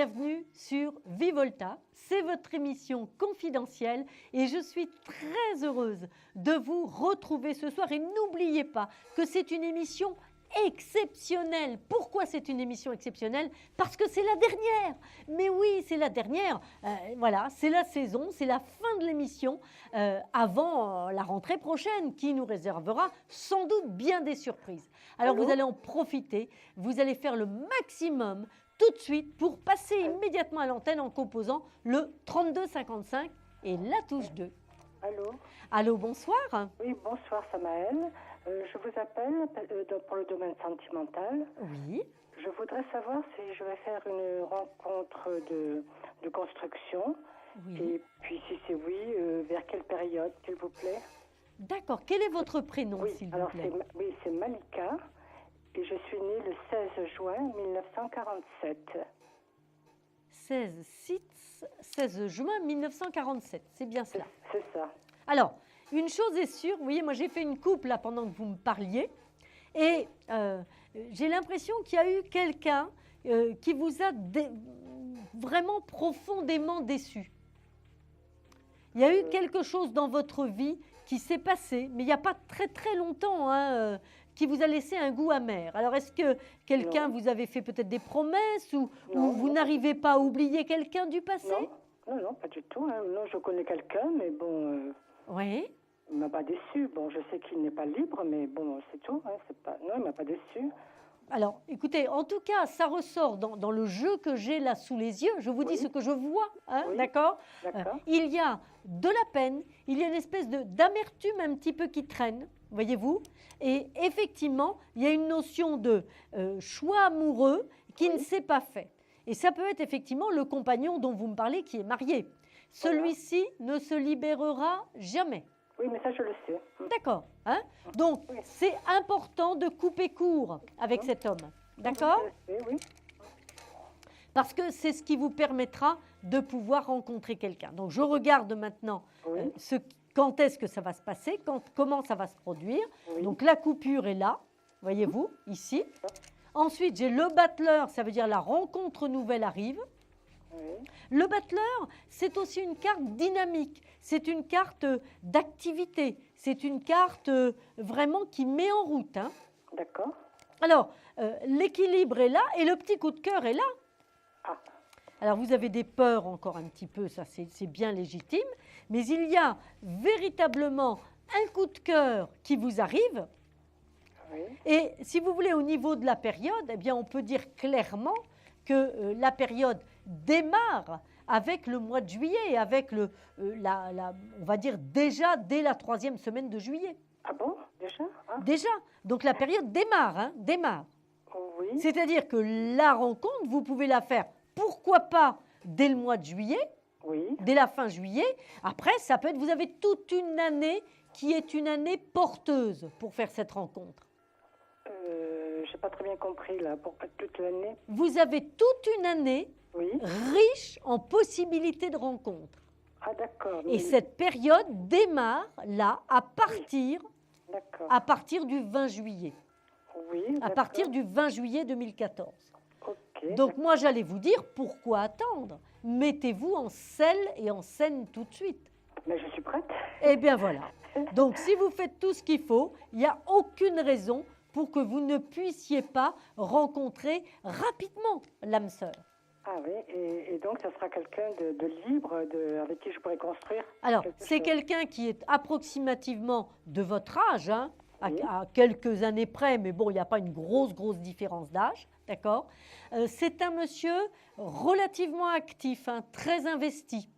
bienvenue sur Vivolta. C'est votre émission confidentielle et je suis très heureuse de vous retrouver ce soir. Et n'oubliez pas que c'est une émission exceptionnelle. Pourquoi c'est une émission exceptionnelle? Parce que c'est la dernière. Mais oui, c'est la dernière. Voilà, c'est la saison, c'est la fin de l'émission avant la rentrée prochaine qui nous réservera sans doute bien des surprises. Alors vous allez en profiter, vous allez faire le maximum tout de suite pour passer immédiatement à l'antenne en composant le 3255 et la touche 2. Allô? Allô, bonsoir. Oui, bonsoir Samaël. Je vous appelle pour le domaine sentimental. Oui. Je voudrais savoir si je vais faire une rencontre de construction. Oui. Et puis si c'est oui, vers quelle période, s'il vous plaît? D'accord. Quel est votre prénom, Oui, s'il vous alors plaît? c'est Malika. Et je suis née le 16 juin 1947. 16 juin 1947, c'est bien cela. C'est ça. Alors, une chose est sûre, vous voyez, moi j'ai fait une coupe là pendant que vous me parliez, et j'ai l'impression qu'il y a eu quelqu'un qui vous a vraiment profondément déçu. Il y a eu quelque chose dans votre vie qui s'est passé, mais il n'y a pas très très longtemps, qui vous a laissé un goût amer. Alors, est-ce que quelqu'un vous avait fait peut-être des promesses ou vous n'arrivez pas à oublier quelqu'un du passé? Non, pas du tout. Non, je connais quelqu'un, mais bon... Oui. Il ne m'a pas déçu. Bon, je sais qu'il n'est pas libre, mais bon, c'est tout. Non, il ne m'a pas déçu. Alors, écoutez, en tout cas, ça ressort dans le jeu que j'ai là sous les yeux. Je vous dis ce que je vois, Oui. d'accord? D'accord. Il y a de la peine, il y a une espèce d'amertume un petit peu qui traîne, voyez-vous? Et effectivement, il y a une notion de choix amoureux qui ne s'est pas fait. Et ça peut être effectivement le compagnon dont vous me parlez qui est marié. Celui-ci ne se libérera jamais. Oui, mais ça, je le sais. D'accord. Donc, c'est important de couper court avec cet homme. D'accord? Je le sais, oui. Parce que c'est ce qui vous permettra de pouvoir rencontrer quelqu'un. Donc, je regarde maintenant quand est-ce que ça va se passer, comment ça va se produire. Oui. Donc, la coupure est là, voyez-vous, ici. Ensuite, j'ai le battleur, ça veut dire la rencontre nouvelle arrive. Oui. Le battleur, c'est aussi une carte dynamique, c'est une carte d'activité, c'est une carte vraiment qui met en route. D'accord. Alors, l'équilibre est là et le petit coup de cœur est là. Ah. Alors, vous avez des peurs encore un petit peu, ça c'est bien légitime, mais il y a véritablement un coup de cœur qui vous arrive. Oui. Et si vous voulez, au niveau de la période, eh bien, on peut dire clairement que la période démarre avec le mois de juillet, avec on va dire déjà dès la 3e semaine de juillet. Ah bon, déjà? Déjà. Donc la période démarre, démarre. Oui. C'est-à-dire que la rencontre, vous pouvez la faire, pourquoi pas, dès le mois de juillet, Oui. dès la fin juillet. Après, ça peut être, vous avez toute une année qui est une année porteuse pour faire cette rencontre. Je n'ai pas très bien compris, là, pour toute l'année. Vous avez toute une année Oui. riche en possibilités de rencontres. Ah, d'accord. Et cette période démarre là à partir du 20 juillet. Oui. À partir du 20 juillet 2014. Ok. Donc moi j'allais vous dire pourquoi attendre. Mettez-vous en selle et en scène tout de suite. Mais je suis prête. Eh bien voilà. Donc si vous faites tout ce qu'il faut, il n'y a aucune raison pour que vous ne puissiez pas rencontrer rapidement l'âme sœur. Ah oui, et donc ça sera quelqu'un de libre, avec qui je pourrais construire. Alors, quelque c'est chose. quelqu'un qui est approximativement de votre âge, Oui. à quelques années près, mais bon, il n'y a pas une grosse différence d'âge, d'accord? C'est un monsieur relativement actif, très investi.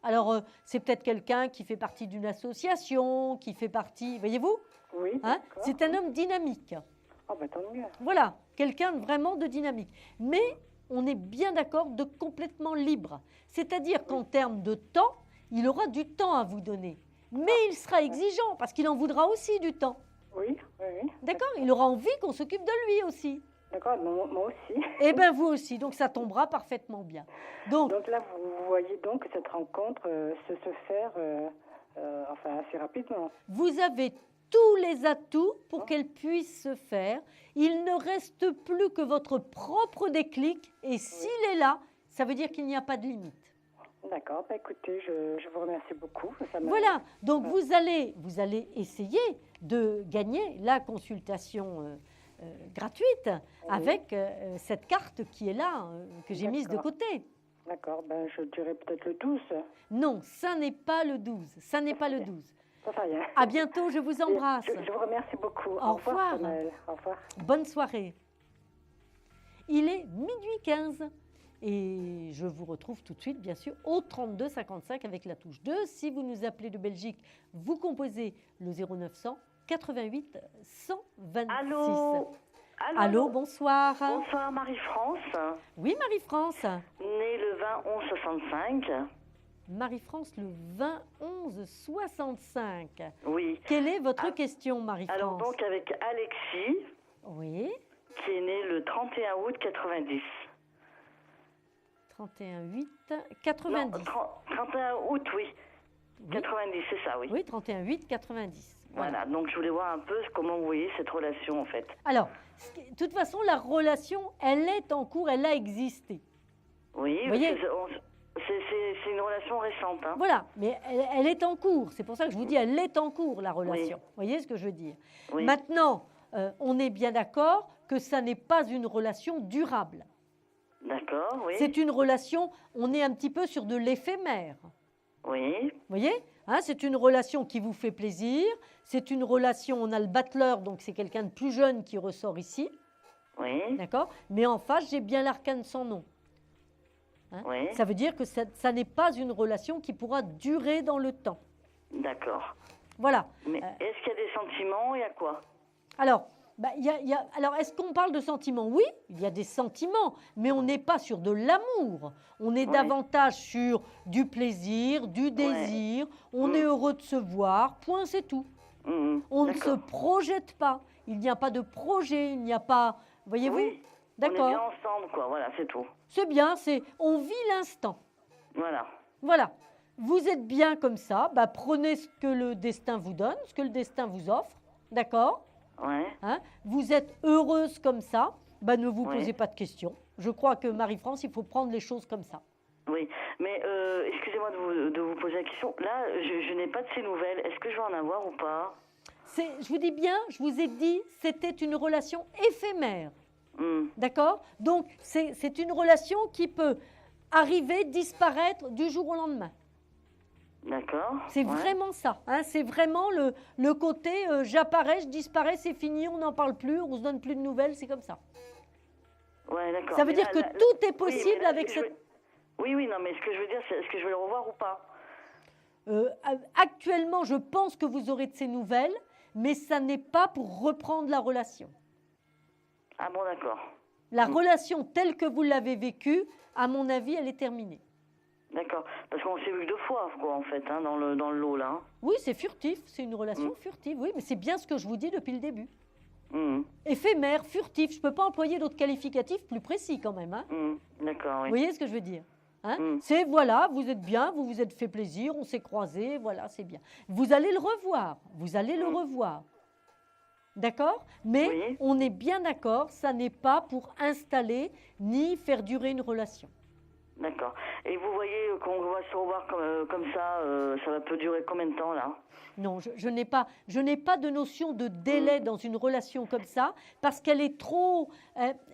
Alors, c'est peut-être quelqu'un qui fait partie d'une association, qui fait partie, voyez-vous? Oui, d'accord. C'est un homme dynamique. Ah bah tant mieux. Voilà, quelqu'un vraiment de dynamique. Mais on est bien d'accord de complètement libre. C'est-à-dire qu'en termes de temps, il aura du temps à vous donner. Mais il sera exigeant parce qu'il en voudra aussi du temps. Oui. D'accord? Il aura envie qu'on s'occupe de lui aussi. D'accord, moi aussi. Eh bien, vous aussi. Donc, ça tombera parfaitement bien. Donc là, vous voyez donc que cette rencontre se faire assez rapidement. vous avez tous les atouts pour qu'elle puisse se faire. Il ne reste plus que votre propre déclic. Et s'il est là, Ça veut dire qu'il n'y a pas de limite. D'accord, bah, écoutez, je vous remercie beaucoup. Voilà, donc vous allez essayer de gagner la consultation gratuite avec cette carte qui est là, que j'ai mise de côté. D'accord, ben, je dirais peut-être le 12. Non, ça n'est pas le 12, ça n'est pas le 12. Ça fait rien. À bientôt, je vous embrasse. Je vous remercie beaucoup. Au revoir. Chanel. Au revoir. Bonne soirée. Il est minuit 15. Et je vous retrouve tout de suite, bien sûr, au 32 55 avec la touche 2. Si vous nous appelez de Belgique, vous composez le 0900 88 126. Allô. Allô, bonsoir. Bonsoir Marie-France. Oui, Marie-France. Née le 20-11-65. Marie-France, le 20-11-65. Oui. Quelle est votre question, Marie-France? Alors donc avec Alexis, Oui. qui est né le 31 août 90. 31-8, Non, 90. 31 août, oui. Oui. 90, c'est ça, oui. Oui, 31-8, 90. Voilà, donc je voulais voir un peu comment vous voyez cette relation en fait. Alors, de toute façon, la relation, elle est en cours, elle a existé. Oui, voyez c'est une relation récente. Hein. Voilà, mais elle est en cours. C'est pour ça que je vous dis, elle est en cours, la relation. Vous voyez ce que je veux dire? Oui. Maintenant, on est bien d'accord que ça n'est pas une relation durable. D'accord, oui. C'est une relation, on est un petit peu sur de l'éphémère. Oui. Vous voyez, hein, c'est une relation qui vous fait plaisir. C'est une relation, on a le battleur, donc c'est quelqu'un de plus jeune qui ressort ici. Oui. D'accord? Mais en face, j'ai bien l'arcane sans nom. Hein? Oui. Ça veut dire que ça n'est pas une relation qui pourra durer dans le temps. D'accord. Voilà. Mais est-ce qu'il y a des sentiments? Il y a quoi? Alors, alors est-ce qu'on parle de sentiments? Oui, il y a des sentiments, mais on n'est pas sur de l'amour. On est davantage sur du plaisir, du désir. On est heureux de se voir, point, c'est tout. On ne se projette pas. Il n'y a pas de projet, il n'y a pas... Voyez-vous? Oui. D'accord. On est bien ensemble, quoi. Voilà, c'est tout. C'est bien, on vit l'instant. Voilà. Voilà. Vous êtes bien comme ça, prenez ce que le destin vous donne, ce que le destin vous offre, d'accord? Ouais. Hein? Vous êtes heureuse comme ça, ne vous posez pas de questions. Je crois que Marie-France, il faut prendre les choses comme ça. Oui, mais excusez-moi de vous poser la question. Là, je n'ai pas de ces nouvelles. Est-ce que je vais en avoir ou pas? Je vous dis bien, je vous ai dit, c'était une relation éphémère. D'accord? Donc, c'est une relation qui peut arriver, disparaître du jour au lendemain. D'accord. C'est vraiment ça. Hein, c'est vraiment le côté j'apparais, je disparais, c'est fini, on n'en parle plus, on ne se donne plus de nouvelles, c'est comme ça. Ouais, d'accord. Ça veut dire que tout est possible avec cette... Oui, non, mais ce que je veux dire, c'est est-ce que je vais le revoir ou pas? Actuellement, je pense que vous aurez de ces nouvelles, mais ça n'est pas pour reprendre la relation. Ah bon, d'accord. La relation telle que vous l'avez vécue, à mon avis, elle est terminée. D'accord. Parce qu'on s'est vu 2 fois, quoi, en fait, hein, dans le lot, là. Oui, c'est furtif. C'est une relation furtive, oui. Mais c'est bien ce que je vous dis depuis le début. Éphémère, furtif. Je ne peux pas employer d'autres qualificatifs plus précis, quand même. Hein. D'accord, oui. Vous voyez ce que je veux dire? Hein? C'est, voilà, vous êtes bien, vous vous êtes fait plaisir, on s'est croisés, voilà, c'est bien. Vous allez le revoir. Vous allez le revoir. D'accord? Mais on est bien d'accord, ça n'est pas pour installer ni faire durer une relation. D'accord. Et vous voyez qu'on va se revoir comme ça, ça peut durer combien de temps, là? Non, je n'ai pas de notion de délai dans une relation comme ça, parce qu'elle est trop...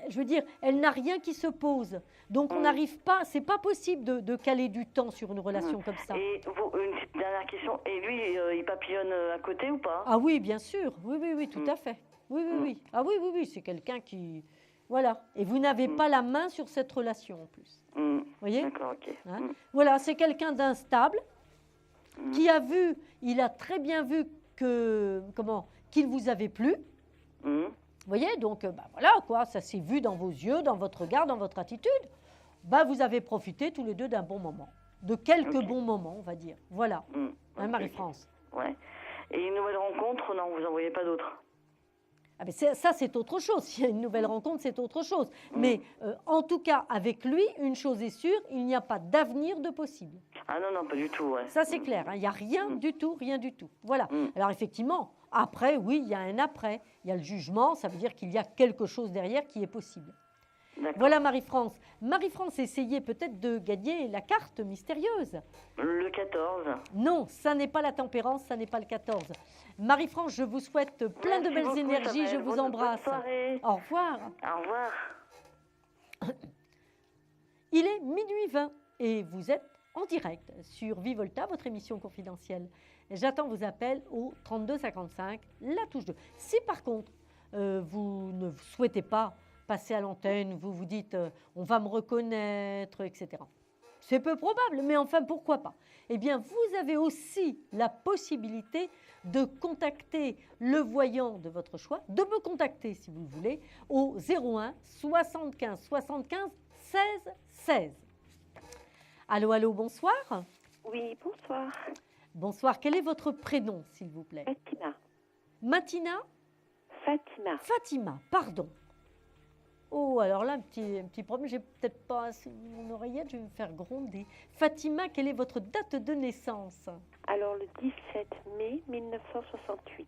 je veux dire, elle n'a rien qui se pose. Donc, on n'arrive pas... C'est pas possible de caler du temps sur une relation comme ça. Et une petite dernière question. Et lui, il papillonne à côté ou pas? Ah oui, bien sûr. Oui, tout à fait. Oui. Ah oui, c'est quelqu'un qui... Voilà. Et vous n'avez pas la main sur cette relation, en plus. Vous voyez? D'accord, ok. Hein? Voilà, c'est quelqu'un d'instable, qui a vu, il a très bien vu qu'il vous avait plu. Vous voyez, donc voilà quoi, ça s'est vu dans vos yeux, dans votre regard, dans votre attitude. Vous avez profité tous les deux d'un bon moment, de quelques bons moments, on va dire. Voilà, hein, Marie-France. Ouais. Et une nouvelle rencontre, non, vous n'en voyez pas d'autres? Ah ben ça, c'est autre chose. S'il y a une nouvelle rencontre, c'est autre chose. Mais en tout cas, avec lui, une chose est sûre, il n'y a pas d'avenir de possible. Ah non, pas du tout, ouais. Ça, c'est clair. Hein, il n'y a rien du tout, rien du tout. Voilà. Alors, effectivement, après, oui, il y a un après. Il y a le jugement, ça veut dire qu'il y a quelque chose derrière qui est possible. D'accord. Voilà Marie-France. Marie-France, essayez peut-être de gagner la carte mystérieuse. Le 14. Non, ça n'est pas la tempérance, ça n'est pas le 14. Marie-France, je vous souhaite plein de Merci belles beaucoup, énergies, je Isabelle. vous Bonne embrasse. soirée. Au revoir. Au revoir. Il est minuit 20 et vous êtes en direct sur Vivolta, votre émission confidentielle. J'attends vos appels au 32 55, la touche 2. Si par contre, vous ne souhaitez pas passer à l'antenne, vous vous dites on va me reconnaître, etc. C'est peu probable, mais enfin pourquoi pas. Eh bien, vous avez aussi la possibilité de contacter le voyant de votre choix, de me contacter si vous le voulez, au 01 75 75 16 16. Allô, allô, bonsoir. Oui, bonsoir. Bonsoir, quel est votre prénom, s'il vous plaît? Fatima. Matina? Fatima. Fatima, pardon. Oh, alors là, un petit problème, j'ai peut-être pas assez mon oreillette, je vais me faire gronder. Fatima, quelle est votre date de naissance? Alors, le 17 mai 1968.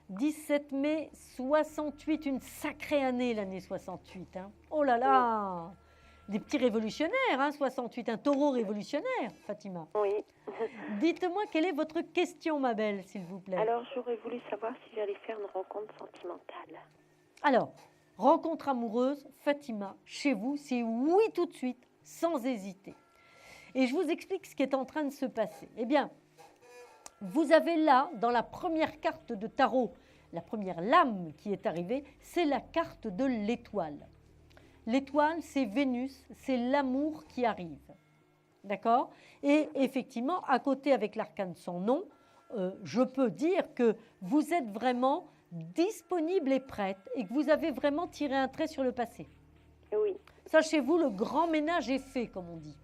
17 mai 68, une sacrée année, l'année 68. Hein. Oh là là, des petits révolutionnaires, hein, 68, un taureau révolutionnaire, Fatima. Oui. Dites-moi, quelle est votre question, ma belle, s'il vous plaît? Alors, j'aurais voulu savoir si j'allais faire une rencontre sentimentale. Alors, rencontre amoureuse, Fatima, chez vous, c'est oui tout de suite, sans hésiter. Et je vous explique ce qui est en train de se passer. Eh bien, vous avez là, dans la première carte de tarot, la première lame qui est arrivée, c'est la carte de l'étoile. L'étoile, c'est Vénus, c'est l'amour qui arrive. D'accord? Et effectivement, à côté avec l'arcane sans nom, je peux dire que vous êtes vraiment disponible et prête et que vous avez vraiment tiré un trait sur le passé. Oui, Sachez-vous, le grand ménage est fait, comme on dit.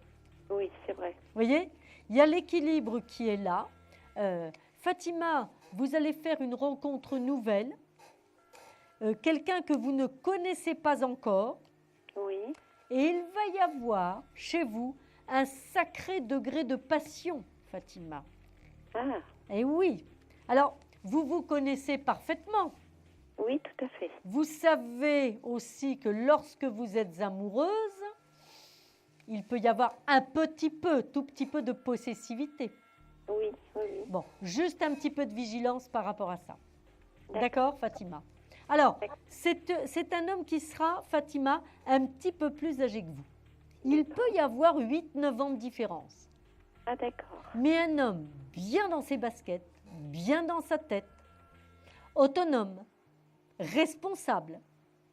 oui, c'est vrai. Vous voyez, il y a l'équilibre qui est là. Fatima, vous allez faire une rencontre nouvelle, quelqu'un que vous ne connaissez pas encore, Oui, et il va y avoir chez vous un sacré degré de passion, Fatima. ah, Eh oui. Alors, vous vous connaissez parfaitement. oui, tout à fait. Vous savez aussi que lorsque vous êtes amoureuse, il peut y avoir un petit peu, tout petit peu de possessivité. Oui, oui, oui. Bon, juste un petit peu de vigilance par rapport à ça. D'accord. D'accord, Fatima? Alors, D'accord. c'est un homme qui sera, Fatima, un petit peu plus âgé que vous. Il peut y avoir 8-9 ans de différence. Ah, d'accord. Mais un homme bien dans ses baskets, bien dans sa tête, autonome, responsable,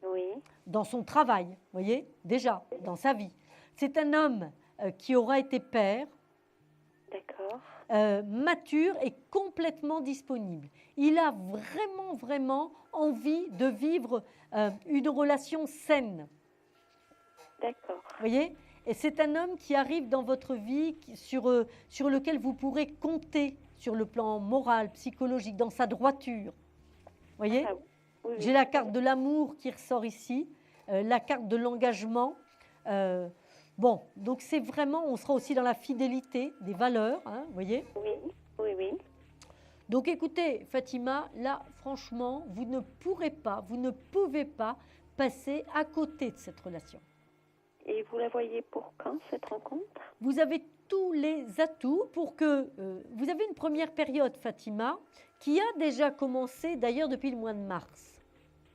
Oui, dans son travail, vous voyez, déjà, dans sa vie. C'est un homme qui aura été père, d'accord. mature et complètement disponible. Il a vraiment, vraiment envie de vivre une relation saine. D'accord. Vous voyez? Et c'est un homme qui arrive dans votre vie, sur lequel vous pourrez compter sur le plan moral, psychologique, dans sa droiture. Vous voyez? Ah, oui, oui. J'ai la carte de l'amour qui ressort ici, la carte de l'engagement. Bon, donc c'est vraiment, on sera aussi dans la fidélité, des valeurs, hein, vous voyez? Oui, oui, oui. Donc écoutez, Fatima, là, franchement, vous ne pourrez pas, vous ne pouvez pas passer à côté de cette relation. Et vous la voyez pour quand, cette rencontre? Vous avez tous les atouts pour que... vous avez une première période, Fatima, qui a déjà commencé d'ailleurs depuis le mois de mars.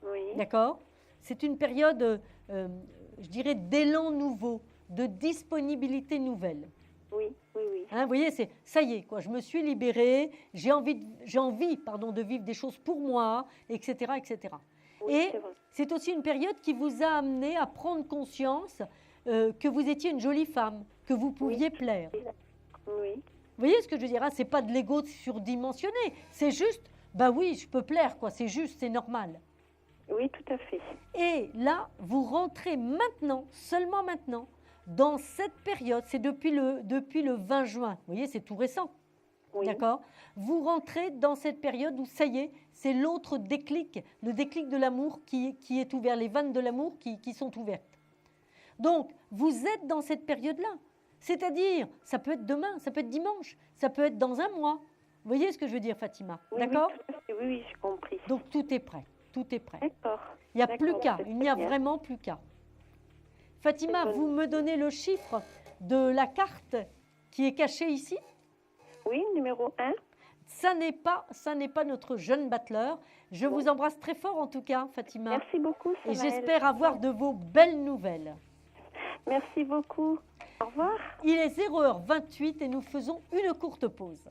Oui, D'accord? C'est une période, je dirais, d'élan nouveau, de disponibilité nouvelle. oui, oui, oui. Hein, vous voyez, c'est ça y est, quoi. Je me suis libérée, j'ai envie, de vivre des choses pour moi, etc., etc. Oui, Et c'est vrai. c'est aussi une période qui vous a amené à prendre conscience que vous étiez une jolie femme, que vous pouviez plaire. Oui, Vous voyez ce que je veux dire, hein? C'est pas de l'ego surdimensionné, c'est juste, bah oui, je peux plaire, quoi. C'est juste, c'est normal. oui, tout à fait. Et là, vous rentrez maintenant, seulement maintenant, dans cette période, c'est depuis le 20 juin, vous voyez, c'est tout récent, Oui, d'accord? Vous rentrez dans cette période où, ça y est, c'est l'autre déclic, le déclic de l'amour qui est ouvert, les vannes de l'amour qui sont ouvertes. Donc, vous êtes dans cette période-là, c'est-à-dire, ça peut être demain, ça peut être dimanche, ça peut être dans un mois. Vous voyez ce que je veux dire, Fatima, oui, d'accord? oui, tout à fait. Oui, oui, j'ai compris. Donc, tout est prêt, tout est prêt. D'accord. Il n'y a plus D'accord, qu'à, c'est il n'y a très bien. vraiment plus qu'à. Fatima, bonne- vous me donnez le chiffre de la carte qui est cachée ici? Oui, numéro 1. Ça n'est pas notre jeune battleur. Je vous embrasse très fort en tout cas, Fatima. Merci beaucoup, Et Samaël. j'espère avoir de vos belles nouvelles. Merci beaucoup. Au revoir. Il est 0h28 et nous faisons une courte pause.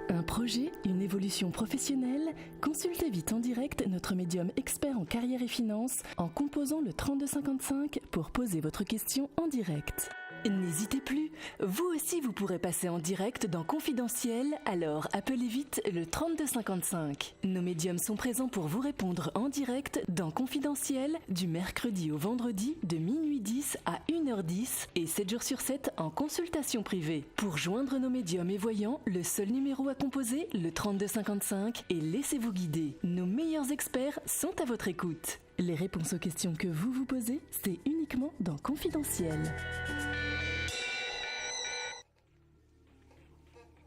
Un projet, une évolution professionnelle? Consultez vite en direct notre médium expert en carrière et finance en composant le 3255 pour poser votre question en direct. N'hésitez plus, vous aussi vous pourrez passer en direct dans Confidentiel, alors appelez vite le 3255. Nos médiums sont présents pour vous répondre en direct dans Confidentiel du mercredi au vendredi de minuit 10 à 1h10 et 7 jours sur 7 en consultation privée. Pour joindre nos médiums et voyants, le seul numéro à composer, le 3255, et laissez-vous guider. Nos meilleurs experts sont à votre écoute. Les réponses aux questions que vous vous posez, c'est uniquement dans Confidentiel.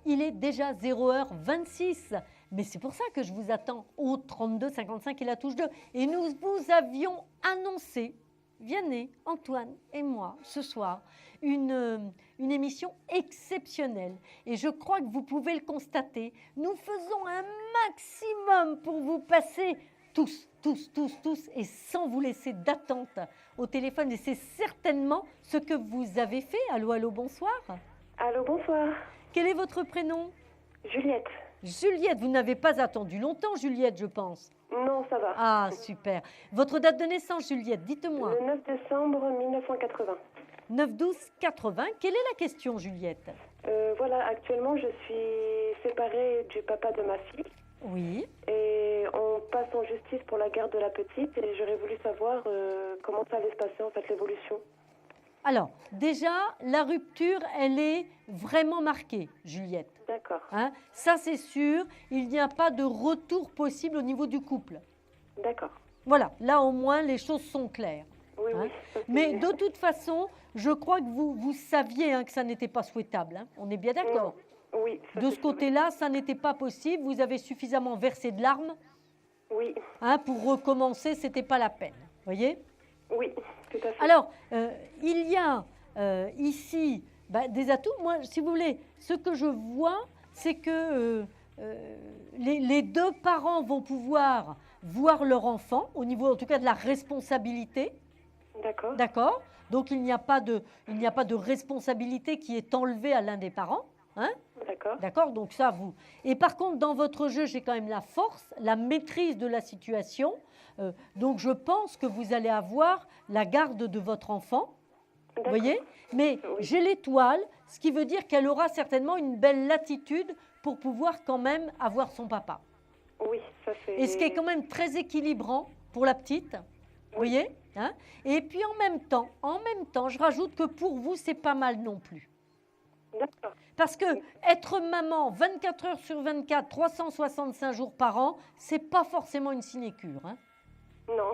Il est déjà 0h26, mais c'est pour ça que je vous attends au 3255 et la touche 2. Et nous vous avions annoncé, Vianney, Antoine et moi, ce soir, une émission exceptionnelle. Et je crois que vous pouvez le constater, nous faisons un maximum pour vous passer tous, et sans vous laisser d'attente au téléphone. Et c'est certainement ce que vous avez fait. Allô, allô, bonsoir. Allô, bonsoir. Quel est votre prénom? Juliette. Juliette, vous n'avez pas attendu longtemps, Juliette, je pense. Non, ça va. Ah, super. Votre date de naissance, Juliette, dites-moi. Le 9 décembre 1980. 9-12-80. Quelle est la question, Juliette? Voilà, actuellement, je suis séparée du papa de ma fille. Oui. Et on passe en justice pour la garde de la petite. Et j'aurais voulu savoir comment ça allait se passer, en fait, l'évolution. Alors, déjà, la rupture, elle est vraiment marquée, Juliette. D'accord. Hein, ça, c'est sûr. Il n'y a pas de retour possible au niveau du couple. D'accord. Voilà, là, au moins, les choses sont claires. Oui, Hein. oui. ça, c'est Mais bien. de toute façon, je crois que vous saviez que ça n'était pas souhaitable. Hein. On est bien d'accord? Oui. ça, De c'est ce côté-là, ça n'était pas possible. Vous avez suffisamment versé de larmes Oui, pour recommencer, ce n'était pas la peine. Voyez? oui, tout à fait. Alors, il y a ici des atouts. Moi, si vous voulez, ce que je vois, c'est que les deux parents vont pouvoir voir leur enfant, au niveau en tout cas de la responsabilité. D'accord. D'accord? Donc, il n'y a pas de responsabilité qui est enlevée à l'un des parents. Hein? D'accord. D'accord? Donc ça, vous... Et par contre, dans votre jeu, j'ai quand même la force, la maîtrise de la situation. Donc, je pense que vous allez avoir la garde de votre enfant. Vous D'accord. voyez? Mais Oui. j'ai l'étoile, ce qui veut dire qu'elle aura certainement une belle latitude pour pouvoir quand même avoir son papa. Oui, ça c'est... Et ce qui est quand même très équilibrant pour la petite. Vous voyez? Hein? Et puis en même temps, je rajoute que pour vous, c'est pas mal non plus. D'accord. Parce que être maman 24 heures sur 24, 365 jours par an, c'est pas forcément une sinécure. Hein. Non.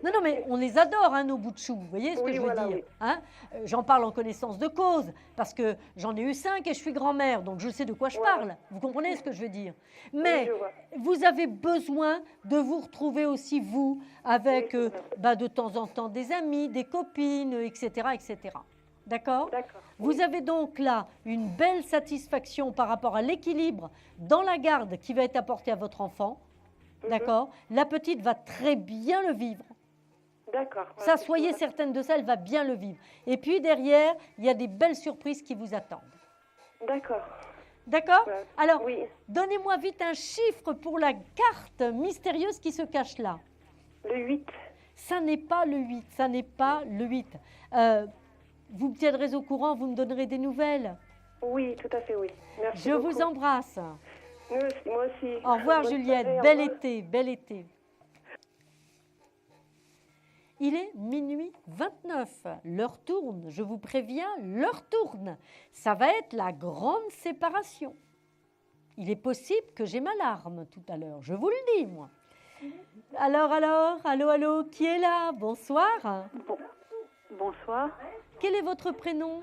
Non, mais on les adore, nos bouts de chou. Vous voyez ce que Oui, je veux voilà, dire? oui. Hein. J'en parle en connaissance de cause, parce que j'en ai eu 5 et je suis grand-mère, donc je sais de quoi je Voilà. parle. Vous comprenez ce que je veux dire? Oui, Mais je vois. vous avez besoin de vous retrouver aussi, vous, avec Oui, c'est de temps en temps des amis, des copines, etc. etc. D'accord? D'accord. Vous avez donc là une belle satisfaction par rapport à l'équilibre dans la garde qui va être apportée à votre enfant. D'accord? La petite va très bien le vivre. D'accord. Ça, Ouais, soyez certaine de ça, elle va bien le vivre. Et puis derrière, il y a des belles surprises qui vous attendent. D'accord. D'accord? Ouais. Alors, Oui. donnez-moi vite un chiffre pour la carte mystérieuse qui se cache là. Le 8. Ça n'est pas le 8, ça n'est pas le 8. Vous me tiendrez au courant, vous me donnerez des nouvelles. Oui, tout à fait, oui. Merci Je beaucoup. vous embrasse. Moi aussi. Au revoir Bonne Juliette, soirée, au bel revoir. été, bel été. Il est minuit 29, l'heure tourne, je vous préviens, l'heure tourne. Ça va être la grande séparation. Il est possible que j'ai ma larme tout à l'heure, je vous le dis moi. Alors, allô, qui est là? Bonsoir. Bonsoir. Quel est votre prénom?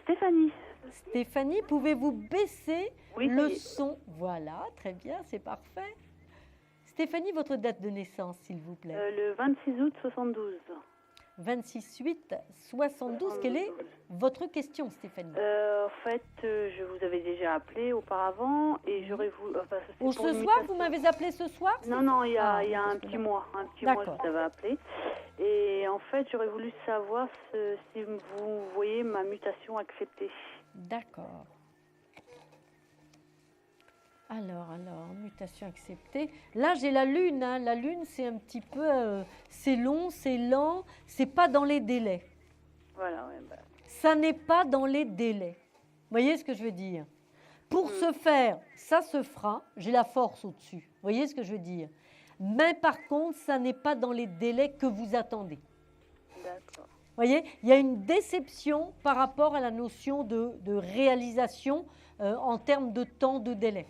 Stéphanie. Stéphanie, pouvez-vous baisser Oui, le ça y est. son? Voilà, très bien, c'est parfait. Stéphanie, votre date de naissance, s'il vous plaît. Le 26 août 72. 26/8/72. Quelle est votre question, Stéphanie? En fait, je vous avais déjà appelé auparavant et j'aurais voulu... Enfin, c'est Ou pour ce une soir, mutation. vous m'avez appelé ce soir? Non, non, il y a, Ah, il y a parce un que petit là- mois. Un petit mois, je D'accord. vous avais appelé. Et en fait, j'aurais voulu savoir si vous voyez ma mutation acceptée. D'accord. Alors, mutation acceptée. Là, j'ai la Lune. Hein. La Lune, c'est un petit peu... c'est long, c'est lent, c'est pas dans les délais. Voilà, ouais, bah, Ça n'est pas dans les délais. Vous voyez ce que je veux dire? Pour ce faire, ça se fera. J'ai la force au-dessus. Vous voyez ce que je veux dire? Mais par contre, ça n'est pas dans les délais que vous attendez. d'accord. Vous voyez, il y a une déception par rapport à la notion de réalisation en termes de temps, de délai.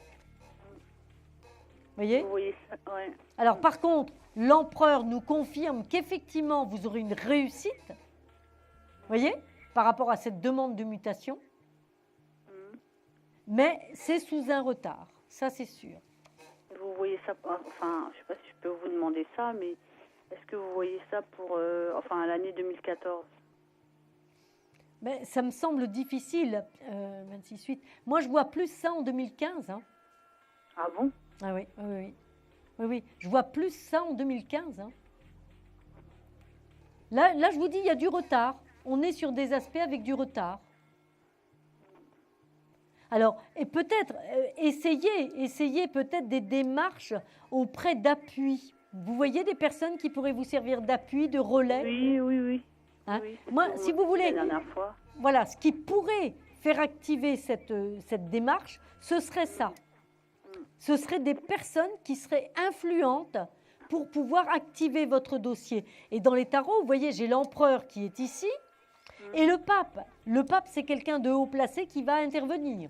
Vous voyez? Vous voyez ça, ouais. Alors par contre, l'empereur nous confirme qu'effectivement, vous aurez une réussite. Vous voyez? Par rapport à cette demande de mutation. Mais c'est sous un retard. Ça, c'est sûr. Vous voyez ça, enfin, je ne sais pas si je peux vous demander ça, mais est-ce que vous voyez ça pour, enfin, l'année 2014? Mais ça me semble difficile, 26/8. Moi, je vois plus ça en 2015. Hein. Ah bon? Ah oui, oui, oui. Oui, oui. Je vois plus ça en 2015. Hein. Là, je vous dis, il y a du retard. On est sur des aspects avec du retard. Alors, et peut-être, essayez peut-être des démarches auprès d'appui. Vous voyez des personnes qui pourraient vous servir d'appui, de relais? Oui, oui, oui. Hein? Oui, c'est Moi, ce que si vous m'avez dit voulez, la dernière fois. voilà, ce qui pourrait faire activer cette démarche, ce serait ça. Ce seraient des personnes qui seraient influentes pour pouvoir activer votre dossier. Et dans les tarots, vous voyez, j'ai l'empereur qui est ici et le pape. Le pape, c'est quelqu'un de haut placé qui va intervenir.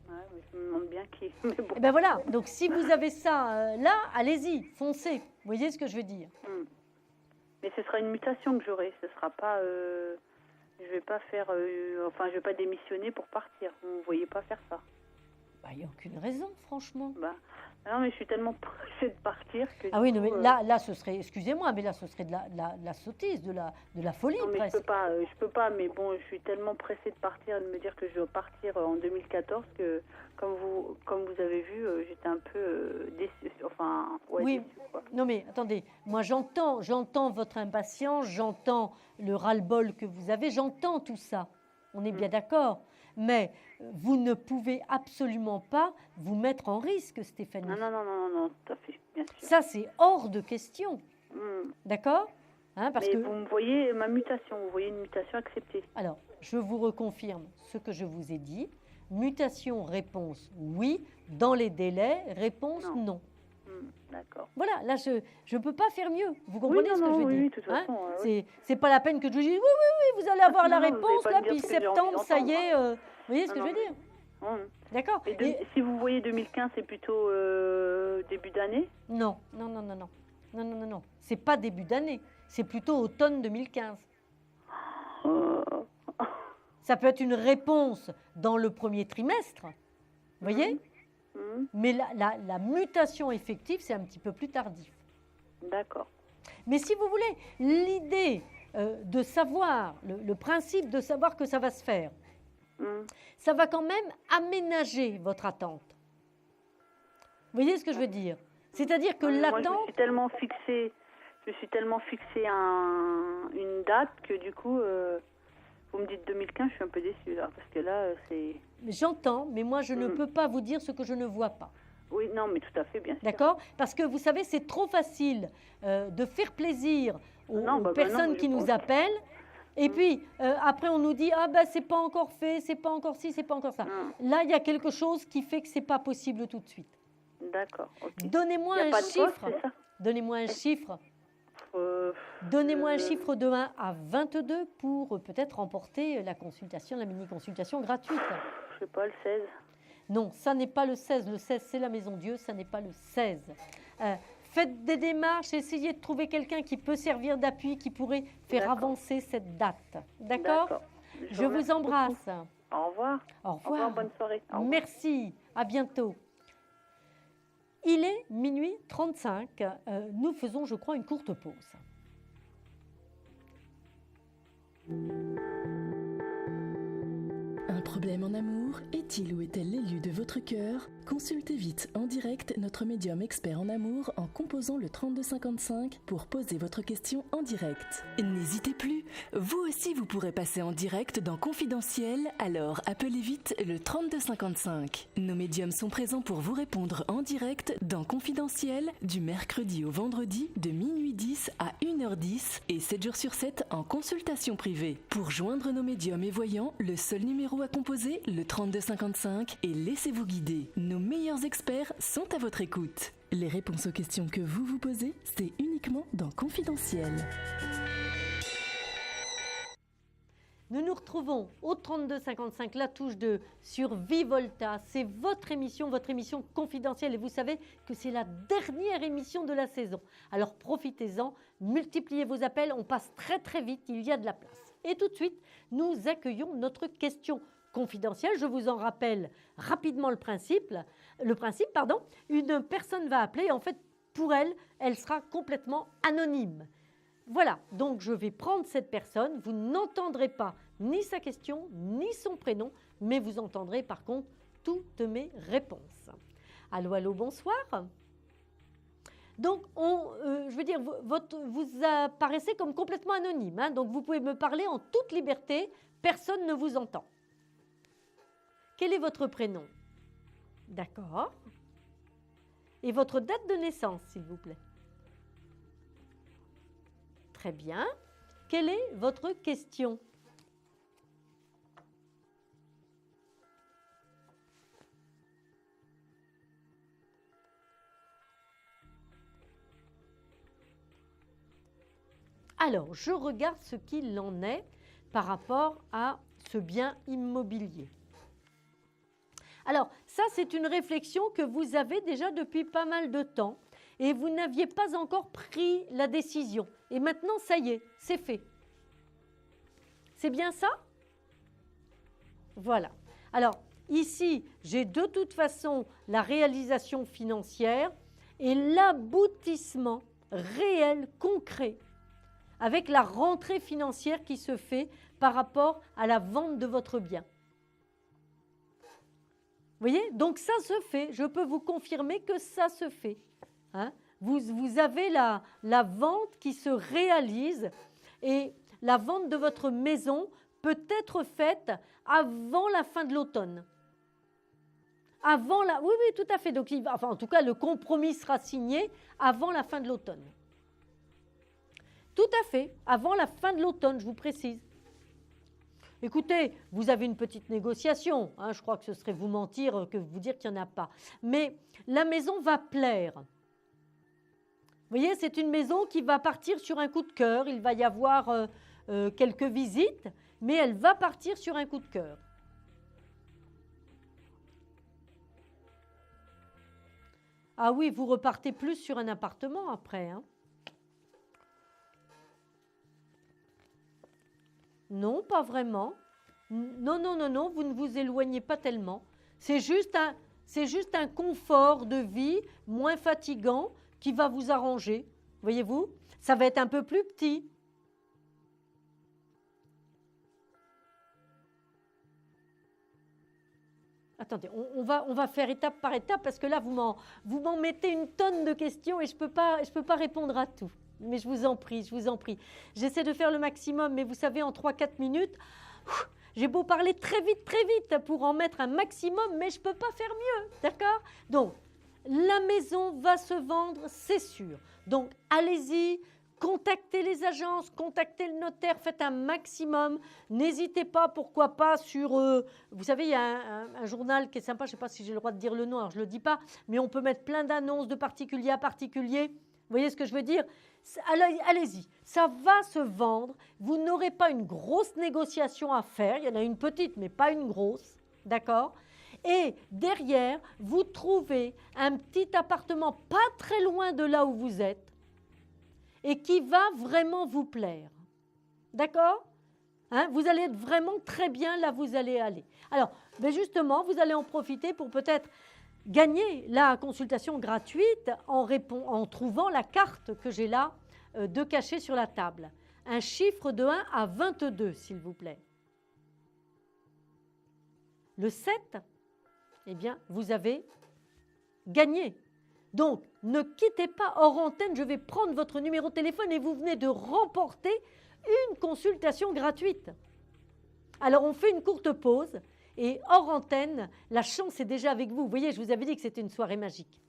Ouais, mais je me demande bien qui. Mais bon. Et ben voilà, donc si vous avez ça là, allez-y, foncez. Vous voyez ce que je veux dire? Mais ce sera une mutation que j'aurai. Ce sera pas. Je vais pas faire. Enfin, je vais pas démissionner pour partir. Vous ne voyez pas faire ça. Bah, il n'y a aucune raison, franchement. Bah, non, mais je suis tellement pressée de partir que. Ah du oui, non, coup, mais là, ce serait, excusez-moi, mais là, ce serait de la sottise, de la folie Non, mais presque. je peux pas, mais bon, je suis tellement pressée de partir, de me dire que je dois partir en 2014 que, comme vous avez vu, j'étais un peu déçue, enfin, ouais, Oui. déçue, quoi. Non mais attendez, moi j'entends votre impatience, j'entends le ras-le-bol que vous avez, j'entends tout ça. On est bien d'accord. Mais vous ne pouvez absolument pas vous mettre en risque, Stéphanie. Non, tout à fait, bien sûr. Ça, c'est hors de question. D'accord? Hein, parce Mais que... vous me voyez ma mutation, vous voyez une mutation acceptée. Alors, je vous reconfirme ce que je vous ai dit. Mutation, réponse oui. Dans les délais, réponse non. D'accord. Voilà, là, je ne peux pas faire mieux. Vous comprenez ce que je veux oui, dire? de toute façon, oui. C'est pas la peine que je vous dise oui, vous allez avoir la Non, vous réponse, allez là, pas me dire puis ce que j'ai envie septembre, ça y d'entendre, est. Vous voyez ce que Non, je veux dire? D'accord? Et si vous voyez 2015, c'est plutôt début d'année? Non. C'est pas début d'année. C'est plutôt automne 2015. Ça peut être une réponse dans le premier trimestre. Vous voyez? Mais la mutation effective, c'est un petit peu plus tardif. D'accord. Mais si vous voulez, l'idée de savoir, le principe de savoir que ça va se faire, ça va quand même aménager votre attente. Vous voyez ce que je veux dire? C'est-à-dire que Moi, l'attente... je suis tellement fixée une date que du coup, vous me dites 2015, je suis un peu déçue là, parce que là, c'est... J'entends, mais moi, je ne peux pas vous dire ce que je ne vois pas. Oui, non, mais tout à fait, bien sûr. D'accord? Parce que vous savez, c'est trop facile de faire plaisir aux personnes qui nous appellent. Et puis, après, on nous dit « Ah ben, c'est pas encore fait, c'est pas encore ci, c'est pas encore ça. » Là, il y a quelque chose qui fait que c'est pas possible tout de suite. D'accord, ok. Donnez-moi un chiffre. Donnez-moi un chiffre. Donnez-moi un chiffre de 1 à 22 pour peut-être remporter la consultation, la mini-consultation gratuite. Je sais pas, le 16. Non, ça n'est pas le 16. Le 16, c'est la Maison Dieu, ça n'est pas le 16. Faites des démarches, essayez de trouver quelqu'un qui peut servir d'appui, qui pourrait faire avancer cette date. D'accord? Je vous embrasse. Au revoir. Au revoir. Au revoir, bonne soirée. Au revoir. Merci, à bientôt. Il est minuit 35. Nous faisons, je crois, une courte pause. Un problème en amour, est-il ou est-elle l'élu de votre cœur? Consultez vite en direct notre médium expert en amour en composant le 3255 pour poser votre question en direct. N'hésitez plus, vous aussi vous pourrez passer en direct dans Confidentiel, alors appelez vite le 3255. Nos médiums sont présents pour vous répondre en direct dans Confidentiel du mercredi au vendredi de minuit 10 à 1h10 et 7 jours sur 7 en consultation privée. Pour joindre nos médiums et voyants, le seul numéro à composer, le 3255, et laissez-vous guider. Nos meilleurs experts sont à votre écoute. Les réponses aux questions que vous vous posez, c'est uniquement dans Confidentiel. Nous nous retrouvons au 3255, la touche 2, sur Vivolta. C'est votre émission confidentielle. Et vous savez que c'est la dernière émission de la saison. Alors profitez-en, multipliez vos appels, on passe très très vite, il y a de la place. Et tout de suite, nous accueillons notre question confidentielle. Je vous en rappelle rapidement le principe. Une personne va appeler, en fait, pour elle, elle sera complètement anonyme. Voilà, donc je vais prendre cette personne, vous n'entendrez pas ni sa question, ni son prénom, mais vous entendrez par contre toutes mes réponses. Allô, allô, bonsoir. Donc, vous apparaissez comme complètement anonyme, hein, donc vous pouvez me parler en toute liberté, personne ne vous entend. Quel est votre prénom? D'accord. Et votre date de naissance, s'il vous plaît? Très bien. Quelle est votre question? Alors, je regarde ce qu'il en est par rapport à ce bien immobilier. Alors, ça, c'est une réflexion que vous avez déjà depuis pas mal de temps et vous n'aviez pas encore pris la décision. Et maintenant, ça y est, c'est fait. C'est bien ça? Voilà. Alors, ici, j'ai de toute façon la réalisation financière et l'aboutissement réel, concret, avec la rentrée financière qui se fait par rapport à la vente de votre bien. Vous voyez? Donc ça se fait. Je peux vous confirmer que ça se fait. Hein? Vous avez la vente qui se réalise et la vente de votre maison peut être faite avant la fin de l'automne. Oui, tout à fait. Donc, en tout cas, le compromis sera signé avant la fin de l'automne. Tout à fait, avant la fin de l'automne, je vous précise. Écoutez, vous avez une petite négociation, hein, je crois que ce serait vous mentir que vous dire qu'il n'y en a pas. Mais la maison va plaire. Vous voyez, c'est une maison qui va partir sur un coup de cœur. Il va y avoir quelques visites, mais elle va partir sur un coup de cœur. Ah oui, vous repartez plus sur un appartement après, hein. Non, pas vraiment. Non, vous ne vous éloignez pas tellement. C'est juste un confort de vie moins fatigant qui va vous arranger. Voyez-vous? Ça va être un peu plus petit. Attendez, on va faire étape par étape parce que là, vous m'en mettez une tonne de questions et je peux pas répondre à tout. Mais je vous en prie. J'essaie de faire le maximum, mais vous savez, en 3-4 minutes, j'ai beau parler très vite pour en mettre un maximum, mais je ne peux pas faire mieux, d'accord? Donc, la maison va se vendre, c'est sûr. Donc, allez-y, contactez les agences, contactez le notaire, faites un maximum. N'hésitez pas, pourquoi pas, sur... vous savez, il y a un journal qui est sympa, je ne sais pas si j'ai le droit de dire le nom, alors je ne le dis pas, mais on peut mettre plein d'annonces de particulier à particulier. Vous voyez ce que je veux dire? Allez-y, ça va se vendre. Vous n'aurez pas une grosse négociation à faire. Il y en a une petite, mais pas une grosse. D'accord? Et derrière, vous trouvez un petit appartement pas très loin de là où vous êtes et qui va vraiment vous plaire. D'accord? Hein? Vous allez être vraiment très bien là où vous allez aller. Alors, justement, vous allez en profiter pour peut-être gagner la consultation gratuite en trouvant la carte que j'ai là de cachée sur la table. Un chiffre de 1 à 22, s'il vous plaît. Le 7, eh bien, vous avez gagné. Donc, ne quittez pas hors antenne, je vais prendre votre numéro de téléphone et vous venez de remporter une consultation gratuite. Alors, on fait une courte pause et hors antenne, la chance est déjà avec vous. Vous voyez, je vous avais dit que c'était une soirée magique.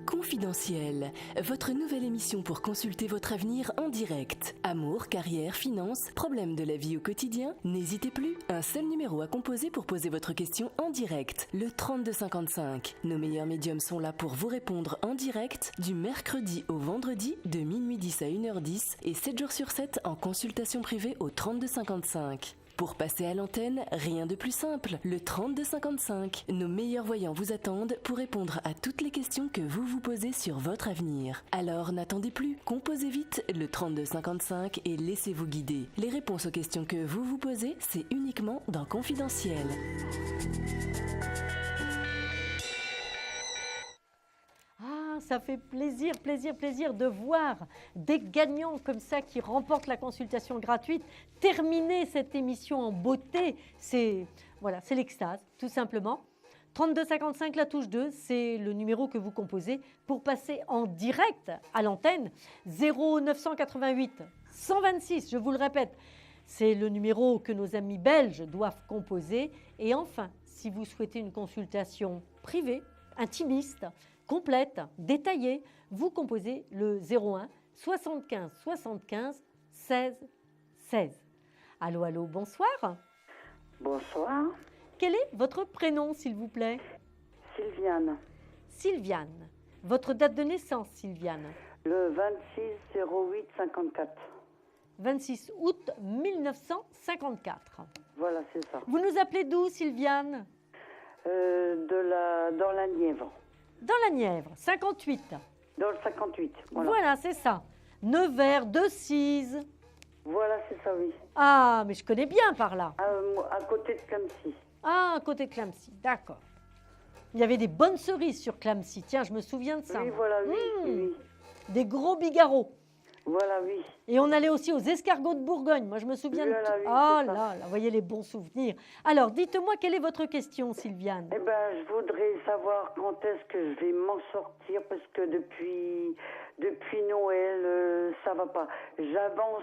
Confidentiel, votre nouvelle émission pour consulter votre avenir en direct. Amour, carrière, finances, problèmes de la vie au quotidien. N'hésitez plus, un seul numéro à composer pour poser votre question en direct, le 3255. Nos meilleurs médiums sont là pour vous répondre en direct du mercredi au vendredi de minuit 10 à 1h10 et 7 jours sur 7 en consultation privée au 3255. Pour passer à l'antenne, rien de plus simple, le 3255. Nos meilleurs voyants vous attendent pour répondre à toutes les questions que vous vous posez sur votre avenir. Alors n'attendez plus, composez vite le 3255 et laissez-vous guider. Les réponses aux questions que vous vous posez, c'est uniquement dans Confidentiel. Ça fait plaisir, plaisir, plaisir de voir des gagnants comme ça qui remportent la consultation gratuite. Terminer cette émission en beauté, c'est l'extase, tout simplement. 3255, la touche 2, c'est le numéro que vous composez pour passer en direct à l'antenne. 0988 126, je vous le répète, c'est le numéro que nos amis belges doivent composer. Et enfin, si vous souhaitez une consultation privée, intimiste, complète, détaillée, vous composez le 01 75 75 16 16. Allô, allô, bonsoir. Bonsoir. Quel est votre prénom, s'il vous plaît? Sylviane. Sylviane. Votre date de naissance, Sylviane? Le 26/08/54. 26 août 1954. Voilà, c'est ça. Vous nous appelez d'où, Sylviane? Dans la Nièvre. Dans la Nièvre, 58. Dans le 58, Voilà, c'est ça. Nevers, Decize. Voilà, c'est ça, oui. Ah, mais je connais bien par là. À côté de Clamecy. Ah, à côté de Clamecy, d'accord. Il y avait des bonnes cerises sur Clamecy. Tiens, je me souviens de ça. Oui, voilà, oui, oui. Des gros bigarreaux. Voilà, oui. Et on allait aussi aux escargots de Bourgogne. Moi, je me souviens de tout. Oui, oh là là, vous voyez les bons souvenirs. Alors, dites-moi, quelle est votre question, Sylviane? Eh bien, je voudrais savoir quand est-ce que je vais m'en sortir, parce que depuis Noël, ça va pas. J'avance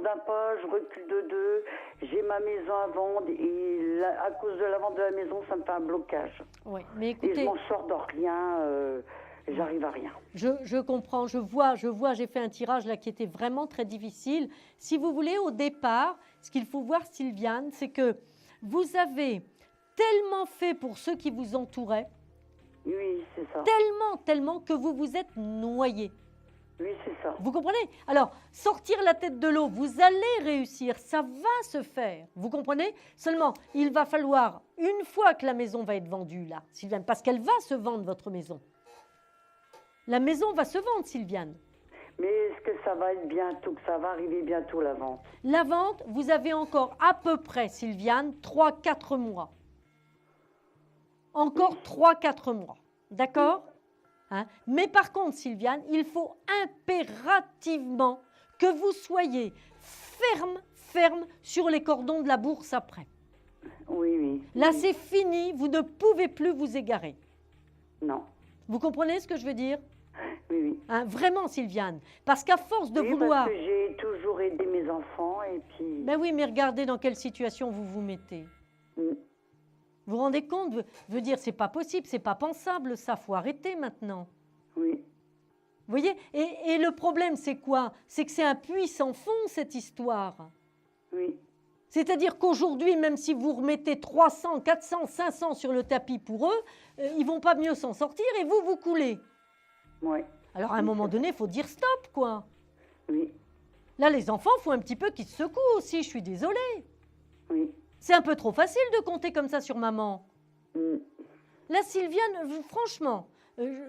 d'un pas, je recule de deux. J'ai ma maison à vendre et à cause de la vente de la maison, ça me fait un blocage. Oui, mais écoutez... Et je m'en sors de rien. J'arrive à rien. Je comprends, je vois, j'ai fait un tirage là qui était vraiment très difficile. Si vous voulez, au départ, ce qu'il faut voir, Sylviane, c'est que vous avez tellement fait pour ceux qui vous entouraient, oui, c'est ça. Tellement que vous vous êtes noyé. Oui, c'est ça. Vous comprenez? Alors, sortir la tête de l'eau, vous allez réussir, ça va se faire. Vous comprenez? Seulement, il va falloir, une fois que la maison va être vendue là, Sylviane, parce qu'elle va se vendre, votre maison. La maison va se vendre, Sylviane. Mais est-ce que ça va être bientôt, que ça va arriver bientôt, la vente? La vente, vous avez encore à peu près, Sylviane, 3-4 mois. Encore 3-4 mois. D'accord? Hein? Mais par contre, Sylviane, il faut impérativement que vous soyez ferme sur les cordons de la bourse après. Oui, oui. Là, c'est fini, vous ne pouvez plus vous égarer. Non. Vous comprenez ce que je veux dire? Oui, oui. Hein, vraiment, Sylviane. Parce qu'à force de vouloir... Parce que j'ai toujours aidé mes enfants et puis... Ben oui, mais regardez dans quelle situation vous vous mettez. Vous vous rendez compte? Veut dire, c'est pas possible, c'est pas pensable, ça, faut arrêter maintenant. Oui. Vous voyez? Et le problème, c'est quoi? C'est que c'est un puits sans fond, cette histoire. Oui. C'est-à-dire qu'aujourd'hui, même si vous remettez 300, 400, 500 sur le tapis pour eux, ils vont pas mieux s'en sortir et vous coulez. Oui. Alors, à un moment donné, il faut dire stop, quoi. Oui. Là, les enfants, il faut un petit peu qu'ils se secouent aussi, je suis désolée. Oui. C'est un peu trop facile de compter comme ça sur maman. Là, Sylviane, franchement,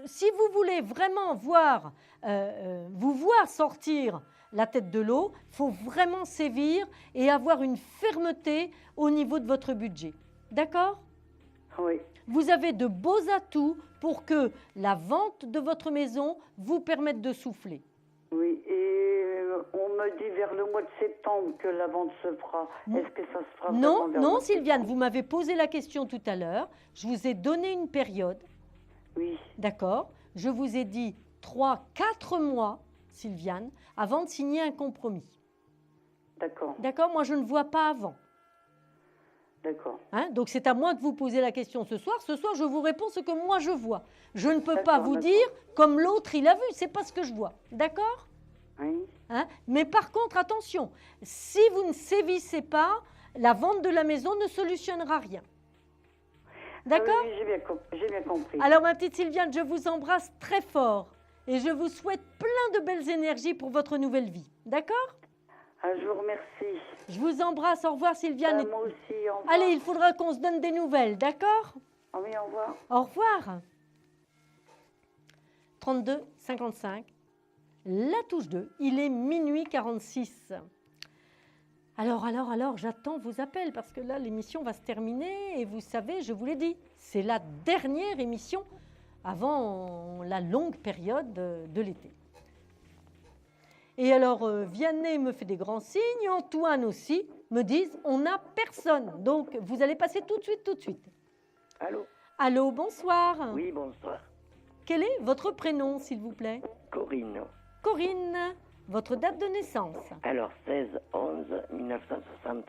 si vous voulez vraiment vous voir sortir la tête de l'eau, il faut vraiment sévir et avoir une fermeté au niveau de votre budget. D'accord? Oui, Vous avez de beaux atouts pour que la vente de votre maison vous permette de souffler. oui. Et on me dit vers le mois de septembre que la vente se fera. Est-ce que ça se fera Non, vraiment vers le non, mois de Sylviane, vous m'avez posé la question tout à l'heure. Je vous ai donné une période, Oui, d'accord? Je vous ai dit 3-4 mois, Sylviane, avant de signer un compromis. d'accord, D'accord? Moi, je ne vois pas avant. d'accord. Hein, donc c'est à moi de vous poser la question ce soir. Ce soir, je vous réponds ce que moi je vois. Je ne peux pas D'accord, vous d'accord. dire comme l'autre il a vu. C'est pas ce que je vois. D'accord? Oui, Hein? Mais par contre, attention, si vous ne sévissez pas, la vente de la maison ne solutionnera rien. D'accord? Ah oui, j'ai bien compris. Alors ma petite Sylviane, je vous embrasse très fort et je vous souhaite plein de belles énergies pour votre nouvelle vie. D'accord? Ah, je vous remercie. Je vous embrasse. Au revoir Sylviane. Moi aussi, au revoir. Allez, il faudra qu'on se donne des nouvelles. D'accord? Ah oui, au revoir. Au revoir. 32 55. La touche 2. Il est minuit 46. Alors, j'attends vos appels parce que là, l'émission va se terminer et vous savez, je vous l'ai dit, c'est la dernière émission avant la longue période de l'été. Et alors, Vianney me fait des grands signes, Antoine aussi me disent, on n'a personne. Donc, vous allez passer tout de suite. Allô? Allô, bonsoir. Oui, bonsoir. Quel est votre prénom, s'il vous plaît? Corinne. Corinne, votre date de naissance? Alors, 16-11-1963.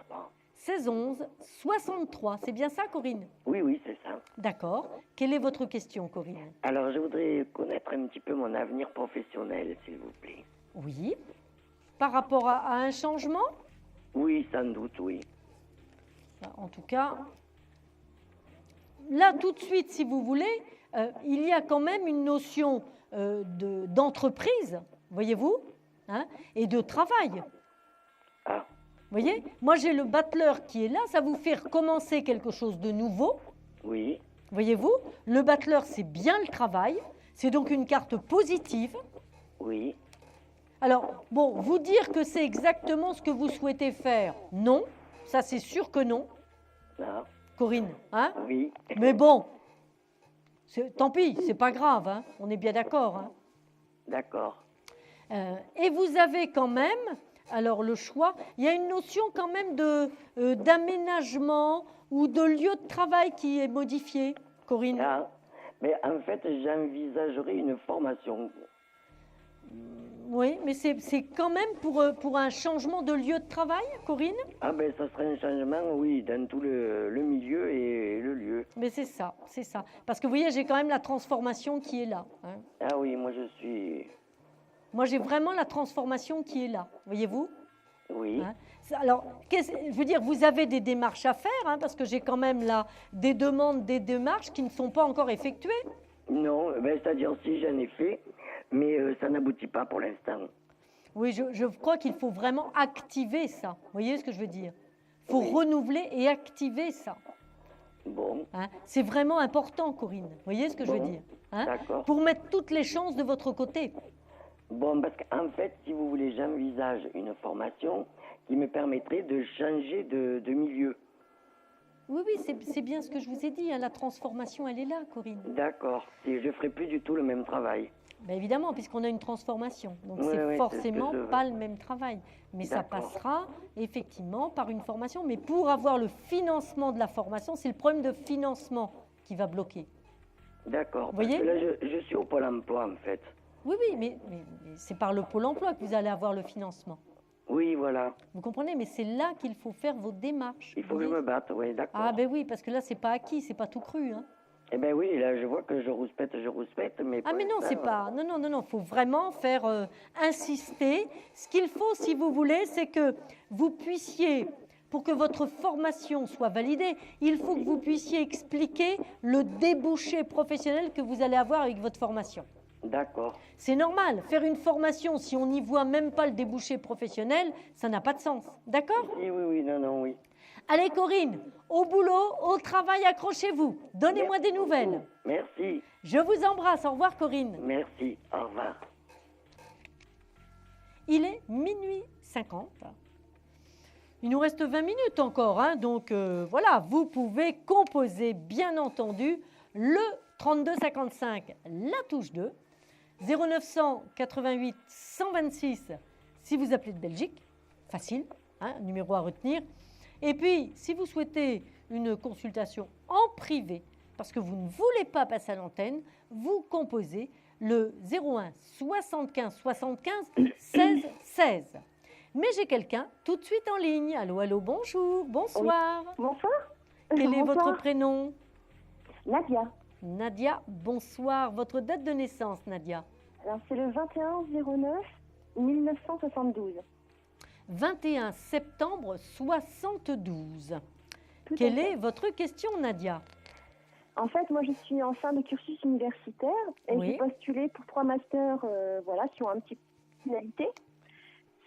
16-11-63, c'est bien ça, Corinne? Oui, oui, c'est ça. D'accord. Quelle est votre question, Corinne? Alors, je voudrais connaître un petit peu mon avenir professionnel, s'il vous plaît. Oui. Par rapport à un changement? Oui, sans doute, oui. En tout cas, là, tout de suite, si vous voulez, il y a quand même une notion d'entreprise, voyez-vous, hein, et de travail. Ah, Voyez, moi j'ai le battleur qui est là, ça vous fait recommencer quelque chose de nouveau. oui, Voyez-vous, le battleur c'est bien le travail, c'est donc une carte positive. oui. Alors, bon, vous dire que c'est exactement ce que vous souhaitez faire, non, ça c'est sûr que non, Ah, Corinne, hein? oui. Mais bon, tant pis, c'est pas grave, hein, on est bien d'accord. Hein. D'accord. Et vous avez quand même, alors le choix, il y a une notion quand même d'aménagement ou de lieu de travail qui est modifié, Corinne. Ah, mais en fait, j'envisagerais une formation. Oui, mais c'est quand même pour un changement de lieu de travail, Corinne. Ah, ben, ça serait un changement, oui, dans tout le milieu et le lieu. Mais c'est ça, c'est ça. Parce que vous voyez, j'ai quand même la transformation qui est là. Hein. Ah oui, moi, je suis... Moi, j'ai vraiment la transformation qui est là, voyez-vous. Oui. Hein. Alors, je veux dire, vous avez des démarches à faire, hein, parce que j'ai quand même là des demandes, des démarches qui ne sont pas encore effectuées. Non, ben, c'est-à-dire si j'en ai fait, mais ça n'aboutit pas pour l'instant. Oui, je crois qu'il faut vraiment activer ça. Vous voyez ce que je veux dire? Il faut Oui. renouveler et activer ça. Bon, Hein. C'est vraiment important, Corinne. Vous voyez ce que je veux Bon, dire? Hein. d'accord. Pour mettre toutes les chances de votre côté. Bon, parce qu'en fait, si vous voulez, j'envisage une formation qui me permettrait de changer de milieu. Oui, c'est bien ce que je vous ai dit. Hein. La transformation, elle est là, Corinne. D'accord. Et je ne ferai plus du tout le même travail. Ben évidemment, puisqu'on a une transformation. Donc, Oui, c'est oui, forcément c'est ce que je veux. pas le même travail. Mais ça D'accord. passera effectivement par une formation. Mais pour avoir le financement de la formation, c'est le problème de financement qui va bloquer. D'accord. Vous Parce voyez que là, je suis au Pôle emploi, en fait. Oui, mais c'est par le Pôle emploi que vous allez avoir le financement. Oui, voilà. Vous comprenez? Mais c'est là qu'il faut faire vos démarches. Il faut vous que je voyez. me batte, oui, d'accord. Ah ben oui, parce que là, c'est pas acquis, c'est pas tout cru. Hein. Eh bien oui, là, je vois que je rouspète, mais... Ah pour mais non, l'instant, c'est pas. Non, faut vraiment faire insister. Ce qu'il faut, si vous voulez, c'est que vous puissiez, pour que votre formation soit validée, il faut que vous puissiez expliquer le débouché professionnel que vous allez avoir avec votre formation. D'accord. C'est normal. Faire une formation, si on n'y voit même pas le débouché professionnel, ça n'a pas de sens. D'accord? Oui, non, oui. Allez Corinne, au boulot, au travail, accrochez-vous. Donnez-moi des nouvelles. Merci, Je vous embrasse. Au revoir Corinne. merci, au revoir. Il est minuit 50. Il nous reste 20 minutes encore, hein, donc voilà, vous pouvez composer, bien entendu, le 3255, la touche 2, 0900 88 126 si vous appelez de Belgique, facile, hein, numéro à retenir. Et puis, si vous souhaitez une consultation en privé, parce que vous ne voulez pas passer à l'antenne, vous composez le 01 75 75 16 16. Mais j'ai quelqu'un tout de suite en ligne. Allô, allô, bonjour, bonsoir. Oui. Bonsoir. Quel est Bonsoir. votre prénom? Nadia. Nadia, bonsoir. Votre date de naissance, Nadia? Alors, c'est le 21/09/1972. 21 septembre 72. Tout Quelle à fait. est votre question, Nadia? En fait, moi, je suis en fin de cursus universitaire et Oui. j'ai postulé pour 3 masters voilà, qui ont un petit peu de finalité.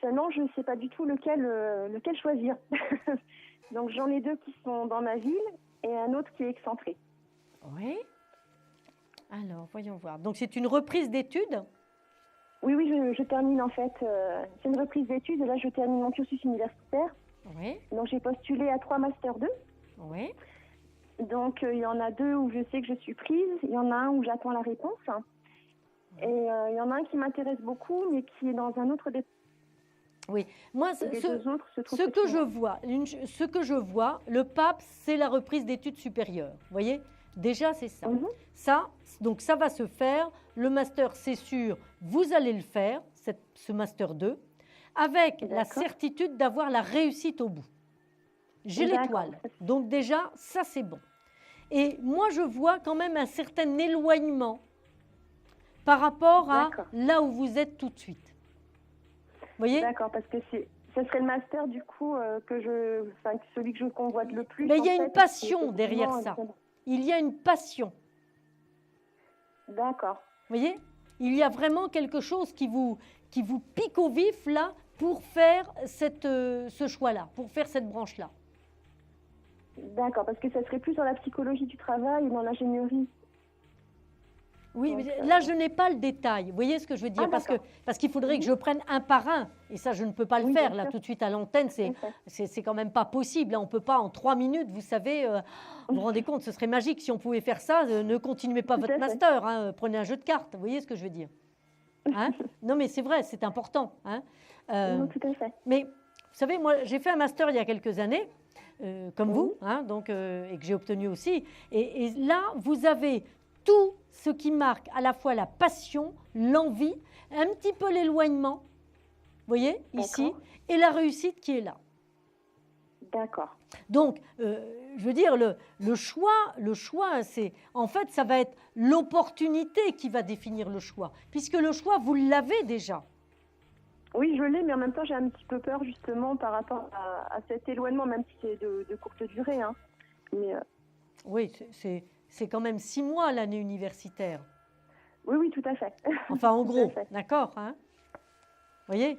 Seulement, je ne sais pas du tout lequel choisir. Donc, j'en ai 2 qui sont dans ma ville et un autre qui est excentré. Oui. Alors, voyons voir. Donc, c'est une reprise d'études? Oui, je termine en fait. C'est une reprise d'études et là, je termine mon cursus universitaire. Oui. Donc, j'ai postulé à 3 masters 2. Oui. Donc, il y en a 2 où je sais que je suis prise. Il y en a un où j'attends la réponse. Et il y en a un qui m'intéresse beaucoup, mais qui est dans un autre département. Oui. Moi, Les 2 autres se trouvent ce que chez je moi. vois, le PAP, c'est la reprise d'études supérieures. Vous voyez? Déjà, c'est ça. Mhm. Donc, ça va se faire. Le master, c'est sûr, vous allez le faire, ce master 2, avec la D'accord. certitude d'avoir la réussite au bout. J'ai D'accord. l'étoile. Donc, déjà, ça, c'est bon. Et moi, je vois quand même un certain éloignement par rapport à D'accord. là où vous êtes tout de suite. Vous voyez? D'accord, parce que ça serait le master du coup celui que je convoite le plus. Mais il y a en une fait, passion parce que derrière effectivement, ça. Il y a une passion. D'accord. Vous voyez? Il y a vraiment quelque chose qui vous pique au vif là pour faire ce choix-là, pour faire cette branche-là. D'accord, parce que ça serait plus dans la psychologie du travail et dans l'ingénierie. Oui, Donc, mais là, je n'ai pas le détail. Vous voyez ce que je veux dire? Ah, d'accord. Parce qu'il faudrait que je prenne un par un. Et ça, je ne peux pas le Oui, faire bien là sûr. tout de suite à l'antenne. C'est quand même pas possible. Là, on ne peut pas en 3 minutes, vous savez. Vous vous rendez compte, ce serait magique si on pouvait faire ça. Ne continuez pas Tout votre à fait. master. Hein, prenez un jeu de cartes. Vous voyez ce que je veux dire? Hein? Non, mais c'est vrai, c'est important. Hein. Non, tout à fait. Mais vous savez, moi, j'ai fait un master il y a quelques années, comme vous, hein, donc, et que j'ai obtenu aussi. Et là, vous avez tout ce qui marque à la fois la passion, l'envie, un petit peu l'éloignement, vous voyez, ici, et la réussite qui est là. D'accord. Donc, je veux dire, le choix, c'est, en fait, ça va être l'opportunité qui va définir le choix, puisque le choix, vous l'avez déjà. Oui, je l'ai, mais en même temps, j'ai un petit peu peur justement par rapport à cet éloignement, même si c'est de courte durée. Hein. Mais, Oui, c'est quand même 6 mois l'année universitaire. oui, tout à fait. Enfin, en Tout à gros, fait. d'accord, hein? Vous voyez?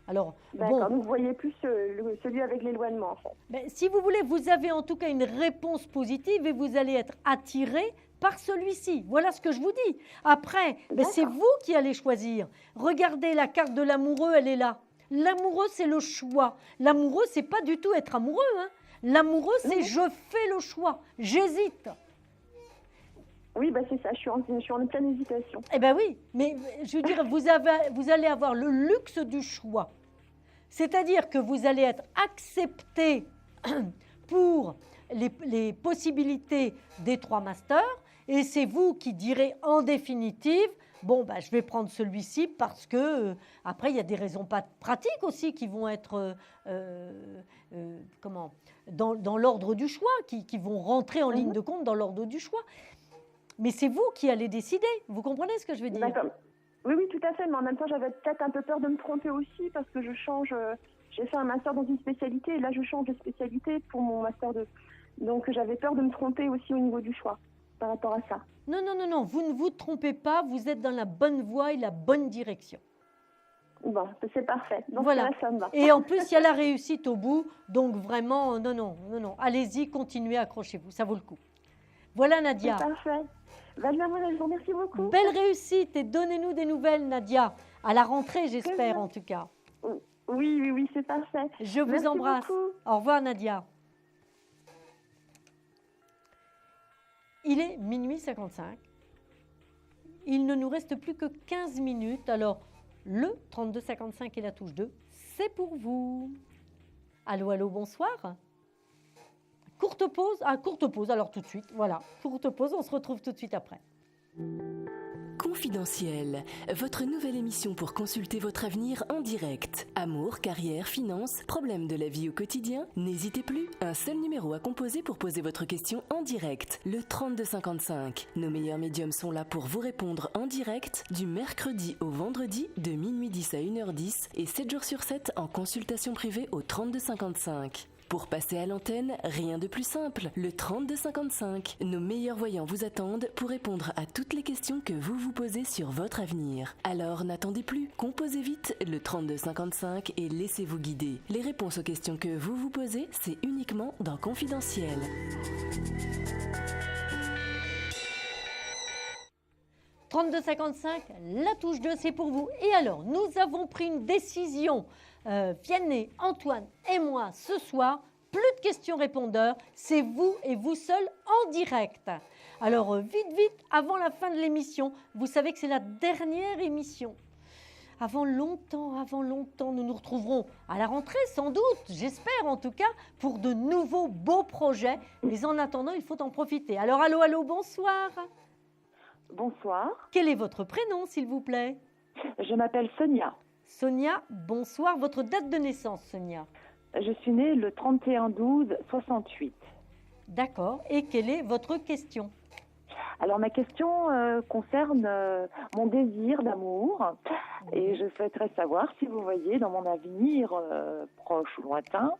Alors, D'accord, bon, donc vous voyez plus celui avec l'éloignement en fait. ben, si vous voulez, vous avez en tout cas une réponse positive et vous allez être attiré par celui-ci. Voilà ce que je vous dis. Après, ben, c'est D'accord. vous qui allez choisir. Regardez, la carte de l'amoureux, elle est là. L'amoureux, c'est le choix. L'amoureux, c'est pas du tout être amoureux, hein. L'amoureux, c'est je fais le choix, j'hésite. Oui, bah c'est ça, je suis en pleine hésitation. Eh bien oui, mais je veux dire, vous allez avoir le luxe du choix. C'est-à-dire que vous allez être accepté pour les possibilités des 3 masters et c'est vous qui direz en définitive, bon, bah, je vais prendre celui-ci parce que, après, il y a des raisons pratiques aussi qui vont être dans l'ordre du choix, qui vont rentrer en ligne de compte dans l'ordre du choix. Mais c'est vous qui allez décider. Vous comprenez ce que je veux dire? D'accord. Oui, tout à fait, mais en même temps, j'avais peut-être un peu peur de me tromper aussi parce que je change. J'ai fait un master dans une spécialité et là, je change de spécialité pour mon master 2. Donc, j'avais peur de me tromper aussi au niveau du choix par rapport à ça. Non, vous ne vous trompez pas, vous êtes dans la bonne voie et la bonne direction. Bon, c'est parfait. Donc, Voilà. ça me va. Et en plus, il y a la réussite au bout, donc vraiment, non. Allez-y, continuez, accrochez-vous, ça vaut le coup. Voilà, Nadia. C'est parfait. Je vous remercie beaucoup. Belle réussite et donnez-nous des nouvelles, Nadia. À la rentrée, j'espère, en tout cas. Oui, c'est parfait. Je vous Merci embrasse. beaucoup. Au revoir Nadia. Il est minuit 55. Il ne nous reste plus que 15 minutes. Alors, le 3255 et la touche 2, c'est pour vous. Allô, allô, bonsoir. Courte pause. Ah, courte pause, alors tout de suite. Voilà, courte pause, on se retrouve tout de suite après. Confidentiel, votre nouvelle émission pour consulter votre avenir en direct. Amour, carrière, finances, problèmes de la vie au quotidien. N'hésitez plus, un seul numéro à composer pour poser votre question en direct. Le 3255. Nos meilleurs médiums sont là pour vous répondre en direct du mercredi au vendredi de minuit 10 à 1h10 et 7 jours sur 7 en consultation privée au 3255. Pour passer à l'antenne, rien de plus simple, le 3255. Nos meilleurs voyants vous attendent pour répondre à toutes les questions que vous vous posez sur votre avenir. Alors n'attendez plus, composez vite le 3255 et laissez-vous guider. Les réponses aux questions que vous vous posez, c'est uniquement dans Confidentiel. « 3255, la touche 2, c'est pour vous. Et alors, nous avons pris une décision, Vianney, Antoine et moi, ce soir, plus de questions-répondeurs, c'est vous et vous seul en direct. Alors, vite, avant la fin de l'émission, vous savez que c'est la dernière émission. Avant longtemps, nous nous retrouverons à la rentrée, sans doute, j'espère en tout cas, pour de nouveaux beaux projets. Mais en attendant, il faut en profiter. Alors, allô, bonsoir. Bonsoir. Quel est votre prénom, s'il vous plaît? Je m'appelle Sonia. Sonia, bonsoir. Votre date de naissance, Sonia? Je suis née le 31/12/68. D'accord. Et quelle est votre question? Alors, ma question concerne mon désir d'amour. Et je souhaiterais savoir si vous voyez dans mon avenir proche ou lointain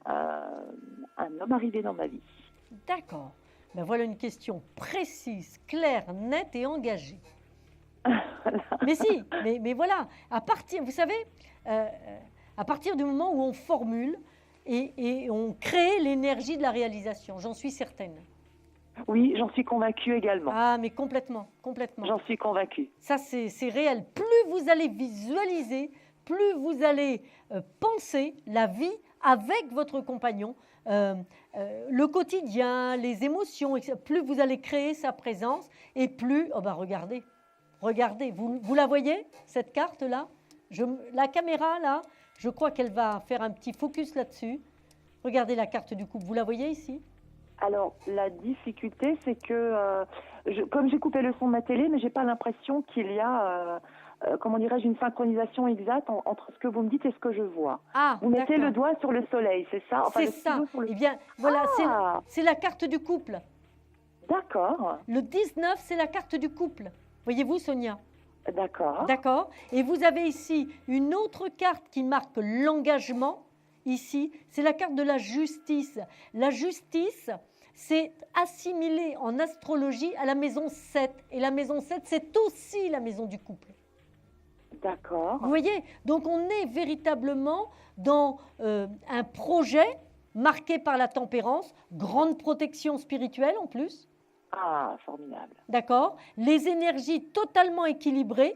un homme arrivé dans ma vie. D'accord. Ben voilà une question précise, claire, nette et engagée. Mais si, mais voilà, vous savez, à partir du moment où on formule et on crée l'énergie de la réalisation, j'en suis certaine. Oui, j'en suis convaincue également. Ah, mais complètement. J'en suis convaincue. Ça, c'est réel. Plus vous allez visualiser, plus vous allez penser la vie avec votre compagnon, le quotidien, les émotions, etc. Plus vous allez créer sa présence et plus, regardez, vous la voyez, cette carte-là? La caméra, là, je crois qu'elle va faire un petit focus là-dessus. Regardez la carte du couple, vous la voyez ici? Alors, la difficulté, c'est que, comme j'ai coupé le son de ma télé, mais j'ai pas l'impression qu'il y a... comment dirais-je, une synchronisation exacte entre ce que vous me dites et ce que je vois. Ah, vous mettez le doigt sur le soleil, c'est ça? C'est ça. Eh bien, voilà, c'est la carte du couple. D'accord. Le 19, c'est la carte du couple. Voyez-vous, Sonia? D'accord. D'accord. Et vous avez ici une autre carte qui marque l'engagement. Ici, c'est la carte de la justice. La justice, c'est assimilé en astrologie à la maison 7. Et la maison 7, c'est aussi la maison du couple. D'accord. Vous voyez? Donc, on est véritablement dans un projet marqué par la tempérance, grande protection spirituelle en plus. Ah, formidable. D'accord? Les énergies totalement équilibrées.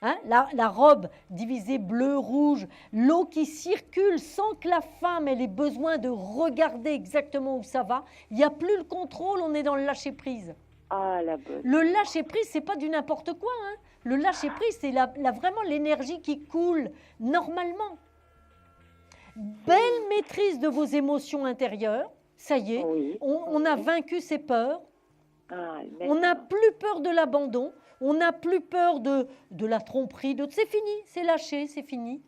Hein? La robe divisée bleu-rouge, l'eau qui circule sans que la femme ait besoin de regarder exactement où ça va. Il n'y a plus le contrôle, on est dans le lâcher-prise. Ah, la bonne. Le lâcher-prise, c'est pas du n'importe quoi. Hein? Le lâcher-prise, c'est vraiment l'énergie qui coule normalement. Belle maîtrise de vos émotions intérieures. Ça y est, oui. On a vaincu ses peurs. Ah, on n'a plus peur de l'abandon. On n'a plus peur de la tromperie. C'est fini, c'est lâché, c'est fini.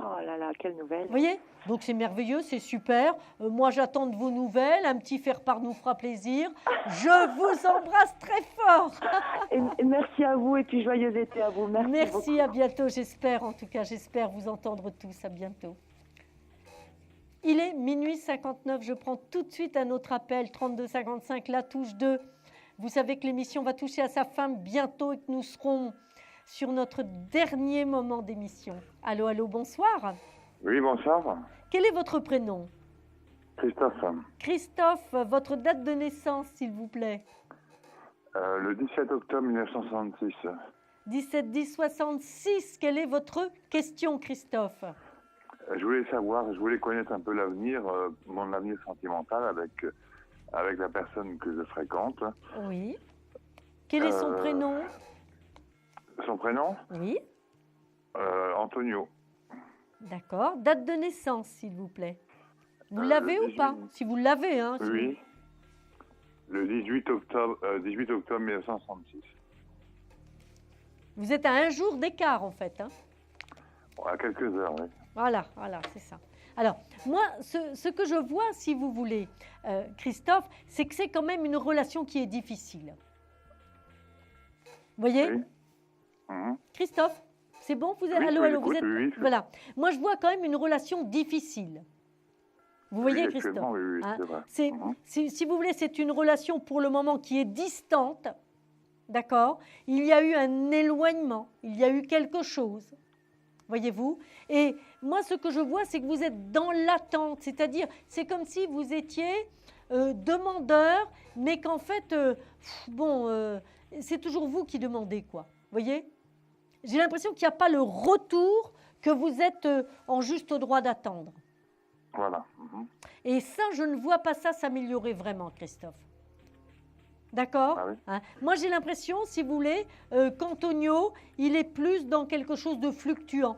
Oh là là, quelle nouvelle. Vous voyez? Donc c'est merveilleux, c'est super. Moi, j'attends de vos nouvelles. Un petit faire-part nous fera plaisir. Je vous embrasse très fort. et merci à vous et puis joyeux été à vous. Merci beaucoup. À bientôt, j'espère. En tout cas, j'espère vous entendre tous. À bientôt. Il est minuit 59. Je prends tout de suite un autre appel. 3255, la touche 2. Vous savez que l'émission va toucher à sa fin bientôt et que nous serons sur notre dernier moment d'émission. Allô, bonsoir. Oui, bonsoir. Quel est votre prénom? Christophe. Christophe, votre date de naissance, s'il vous plaît? Le 17 octobre 1966. 17-10-66, quelle est votre question, Christophe? Je voulais connaître un peu l'avenir, mon avenir sentimental avec la personne que je fréquente. Oui. Quel est son prénom? Son prénom? Oui. Antonio. D'accord. Date de naissance, s'il vous plaît. Vous l'avez ou pas? Si vous l'avez, hein. Oui. Le 18 octobre 1966. Vous êtes à un jour d'écart, en fait. Hein. À quelques heures, oui. Voilà, c'est ça. Alors, moi, ce que je vois, si vous voulez, Christophe, c'est que c'est quand même une relation qui est difficile. Vous voyez? Oui. Mhm. Christophe, c'est bon? Vous êtes, Oui, allô, oui, vous êtes, oui. voilà. Moi, je vois quand même une relation difficile. Vous voyez, Christophe? Oui, hein, c'est vrai. si vous voulez, c'est une relation pour le moment qui est distante, d'accord? Il y a eu un éloignement, il y a eu quelque chose, voyez-vous? Et moi, ce que je vois, c'est que vous êtes dans l'attente, c'est-à-dire, c'est comme si vous étiez demandeur, mais qu'en fait, c'est toujours vous qui demandez, quoi, voyez? J'ai l'impression qu'il n'y a pas le retour que vous êtes en juste droit d'attendre. Voilà. Mhm. Et ça, je ne vois pas ça s'améliorer vraiment, Christophe. D'accord? Ah oui. Hein? Moi, j'ai l'impression, si vous voulez, qu'Antonio, il est plus dans quelque chose de fluctuant.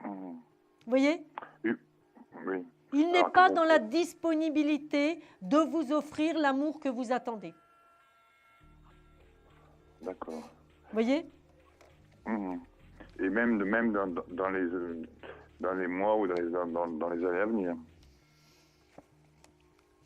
Mhm. Vous voyez? Oui. Il n'est Alors, pas dans la disponibilité de vous offrir l'amour que vous attendez. D'accord. Vous voyez? Mhm. Et même dans les mois ou dans les années à venir.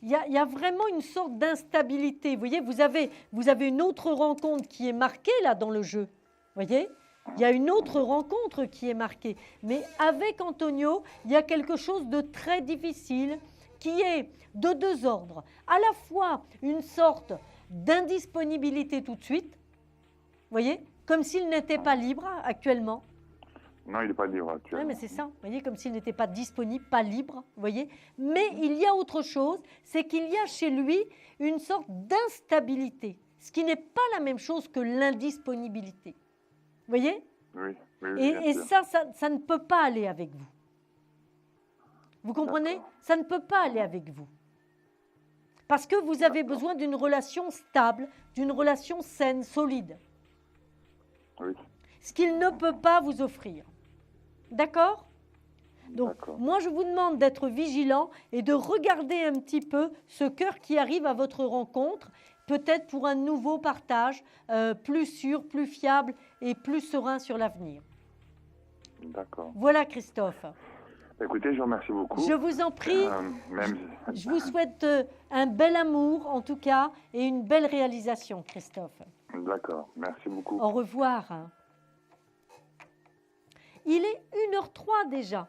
Il y a vraiment une sorte d'instabilité. Vous voyez, vous avez une autre rencontre qui est marquée là dans le jeu. Vous voyez? Il y a une autre rencontre qui est marquée. Mais avec Antonio, il y a quelque chose de très difficile qui est de deux ordres. À la fois une sorte d'indisponibilité tout de suite, vous voyez, comme s'il n'était pas libre actuellement. Non, il n'est pas libre actuellement. Oui, mais c'est ça, vous voyez, comme s'il n'était pas disponible, pas libre, vous voyez. Mais il y a autre chose, c'est qu'il y a chez lui une sorte d'instabilité, ce qui n'est pas la même chose que l'indisponibilité. Vous voyez? Oui. Et ça ne peut pas aller avec vous. Vous comprenez? Ça ne peut pas aller avec vous. Parce que vous avez besoin d'une relation stable, d'une relation saine, solide. Oui. Ce qu'il ne peut pas vous offrir. D'accord? Donc, moi, je vous demande d'être vigilant et de regarder un petit peu ce cœur qui arrive à votre rencontre, peut-être pour un nouveau partage, plus sûr, plus fiable et plus serein sur l'avenir. D'accord. Voilà, Christophe. Écoutez, je vous remercie beaucoup. Je vous en prie. Je vous souhaite un bel amour, en tout cas, et une belle réalisation, Christophe. D'accord, merci beaucoup. Au revoir. Il est 1h03 déjà.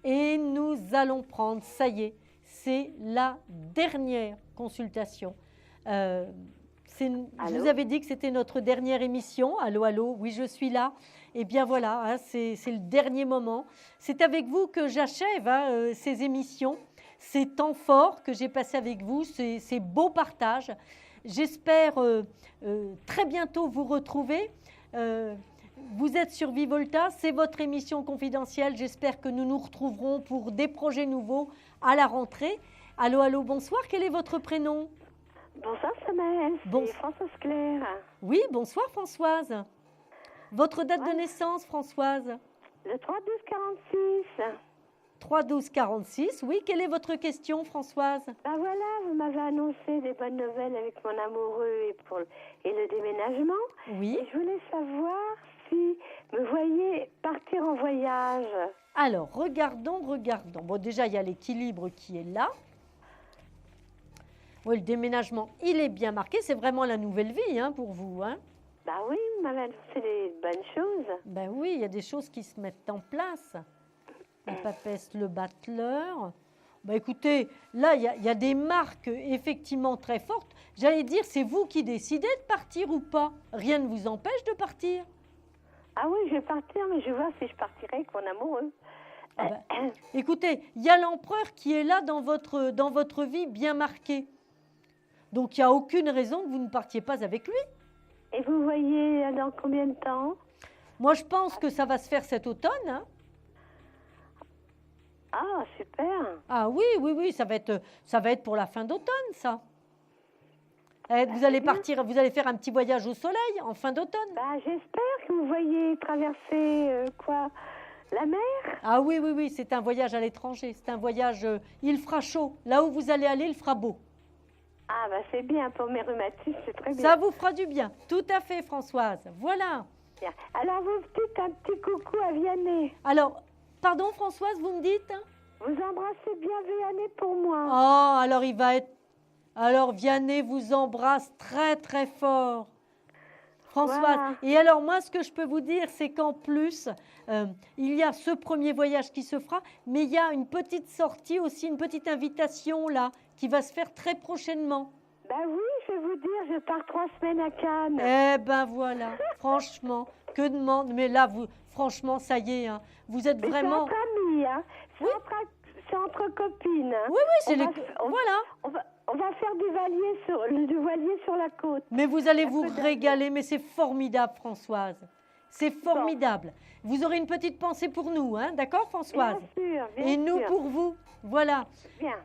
Et nous allons prendre, ça y est, c'est la dernière consultation. Je vous avais dit que c'était notre dernière émission. Allô, allô, oui, je suis là. Eh bien voilà, hein, c'est le dernier moment. C'est avec vous que j'achève ces émissions, ces temps forts que j'ai passés avec vous, ces beaux partages. J'espère très bientôt vous retrouver. Vous êtes sur Vivolta, c'est votre émission confidentielle. J'espère que nous nous retrouverons pour des projets nouveaux à la rentrée. Allô, allô, bonsoir. Quel est votre prénom? Bonsoir, Samel. C'est Françoise Claire. Oui, bonsoir, Françoise. Votre date de naissance, Françoise? Le 3-12-46. 3-12-46, oui. Quelle est votre question, Françoise? Ben voilà, vous m'avez annoncé des bonnes nouvelles avec mon amoureux et le déménagement. Oui. Et je voulais savoir si me voyez partir en voyage. Alors, regardons. Bon, déjà, il y a l'équilibre qui est là. Oui, le déménagement, il est bien marqué. C'est vraiment la nouvelle vie pour vous. Bah oui, vous m'avez annoncé des bonnes choses. Ben oui, il y a des choses qui se mettent en place. La papesse, le battleur. Ben écoutez, là, il y a des marques effectivement très fortes. J'allais dire, c'est vous qui décidez de partir ou pas. Rien ne vous empêche de partir. Ah oui, je vais partir, mais je vais voir si je partirai avec mon amoureux. Écoutez, il y a l'empereur qui est là dans votre vie bien marqué. Donc, il n'y a aucune raison que vous ne partiez pas avec lui. Et vous voyez dans combien de temps? Moi, je pense que ça va se faire cet automne. Ah, super. Ah oui, oui, oui, ça va être pour la fin d'automne, ça. Vous allez partir, vous allez faire un petit voyage au soleil en fin d'automne. Bah, j'espère que vous voyez traverser la mer. Ah oui, oui, oui, c'est un voyage à l'étranger. C'est un voyage, il fera chaud. Là où vous allez aller, il fera beau. Ah, bah c'est bien pour mes rhumatismes, c'est très bien. Ça vous fera du bien. Tout à fait, Françoise. Voilà. Bien. Alors, vous dites un petit coucou à Vianney. Alors, pardon, Françoise, vous me dites? Vous embrassez bien Vianney pour moi. Oh, alors il va être... Alors, Vianney vous embrasse très, très fort. Françoise. Voilà. Et alors, moi, ce que je peux vous dire, c'est qu'en plus, il y a ce premier voyage qui se fera, mais il y a une petite sortie aussi, une petite invitation, là, qui va se faire très prochainement. Ben oui, je vais vous dire, je pars 3 semaines à Cannes. Eh ben voilà, franchement, que demande. Mais là, franchement, ça y est, hein, vous êtes Mais vraiment... c'est entre amis, hein. C'est entre copines. Hein. Oui, oui, c'est voilà. On va faire du voilier sur la côte. Mais vous allez vous régaler, mais c'est formidable, Françoise. C'est formidable. Vous aurez une petite pensée pour nous, hein, d'accord, Françoise? Bien sûr, bien Et nous sûr. pour vous, voilà. Bien.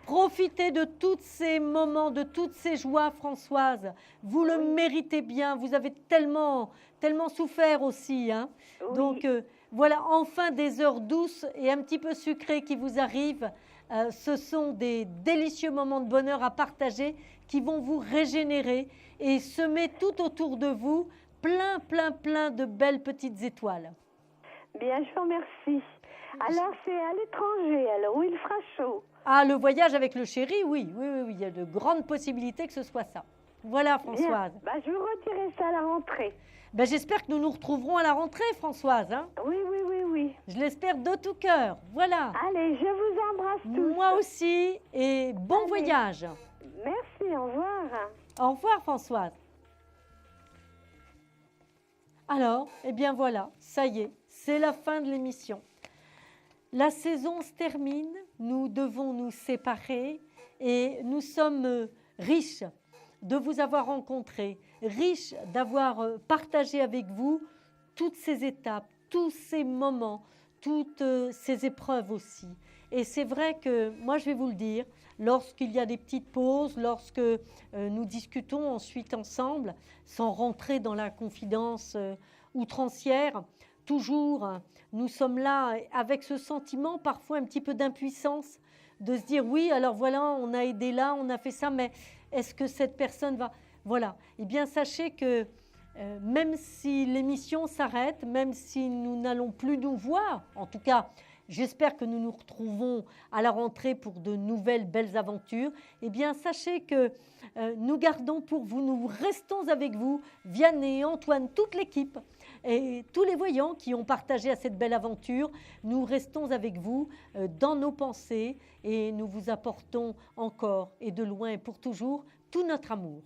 Profitez de tous ces moments, de toutes ces joies, Françoise. Vous le méritez bien. Vous avez tellement, tellement souffert aussi, hein. Oui. Donc, voilà, enfin des heures douces et un petit peu sucrées qui vous arrivent. Ce sont des délicieux moments de bonheur à partager qui vont vous régénérer et semer tout autour de vous plein, plein, plein de belles petites étoiles. Bien, je vous remercie. Alors, c'est à l'étranger, alors, où il fera chaud. Ah, le voyage avec le chéri, oui, oui, oui, oui, il y a de grandes possibilités que ce soit ça. Voilà, Françoise. Bien. Je vous redirai ça à la rentrée. J'espère que nous nous retrouverons à la rentrée, Françoise. Hein. Oui, oui, oui, oui. Je l'espère de tout cœur. Voilà. Allez, je vous embrasse tous. Moi aussi, et bon voyage. Merci, au revoir. Au revoir, Françoise. Alors, eh bien voilà, ça y est, c'est la fin de l'émission. La saison se termine, nous devons nous séparer et nous sommes riches de vous avoir rencontré, riches d'avoir partagé avec vous toutes ces étapes, tous ces moments, toutes ces épreuves aussi. Et c'est vrai que, moi je vais vous le dire, lorsqu'il y a des petites pauses, lorsque nous discutons ensuite ensemble, sans rentrer dans la confidence outrancière, toujours, nous sommes là avec ce sentiment parfois un petit peu d'impuissance, de se dire oui, alors voilà, on a aidé là, on a fait ça, mais est-ce que cette personne va... Voilà, eh bien sachez que même si l'émission s'arrête, même si nous n'allons plus nous voir, en tout cas, j'espère que nous nous retrouvons à la rentrée pour de nouvelles belles aventures, eh bien sachez que nous gardons pour vous, nous restons avec vous, Vianney, Antoine, toute l'équipe et tous les voyants qui ont partagé à cette belle aventure, nous restons avec vous dans nos pensées et nous vous apportons encore et de loin et pour toujours tout notre amour.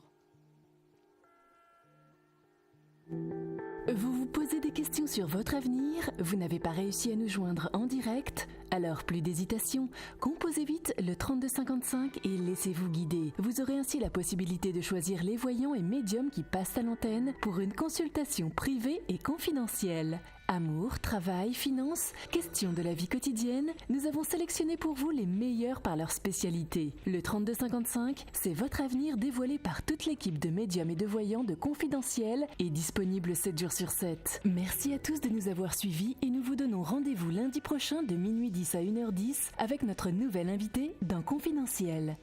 Vous vous posez des questions sur votre avenir? Vous n'avez pas réussi à nous joindre en direct? Alors plus d'hésitation, composez vite le 3255 et laissez-vous guider. Vous aurez ainsi la possibilité de choisir les voyants et médiums qui passent à l'antenne pour une consultation privée et confidentielle. Amour, travail, finances, questions de la vie quotidienne, nous avons sélectionné pour vous les meilleurs par leur spécialité. Le 3255, c'est votre avenir dévoilé par toute l'équipe de médiums et de voyants de Confidentiel et disponible 7 jours sur 7. Merci à tous de nous avoir suivis et nous vous donnons rendez-vous lundi prochain de minuit 10 à 1h10 avec notre nouvelle invitée dans Confidentiel.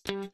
Thank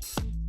you.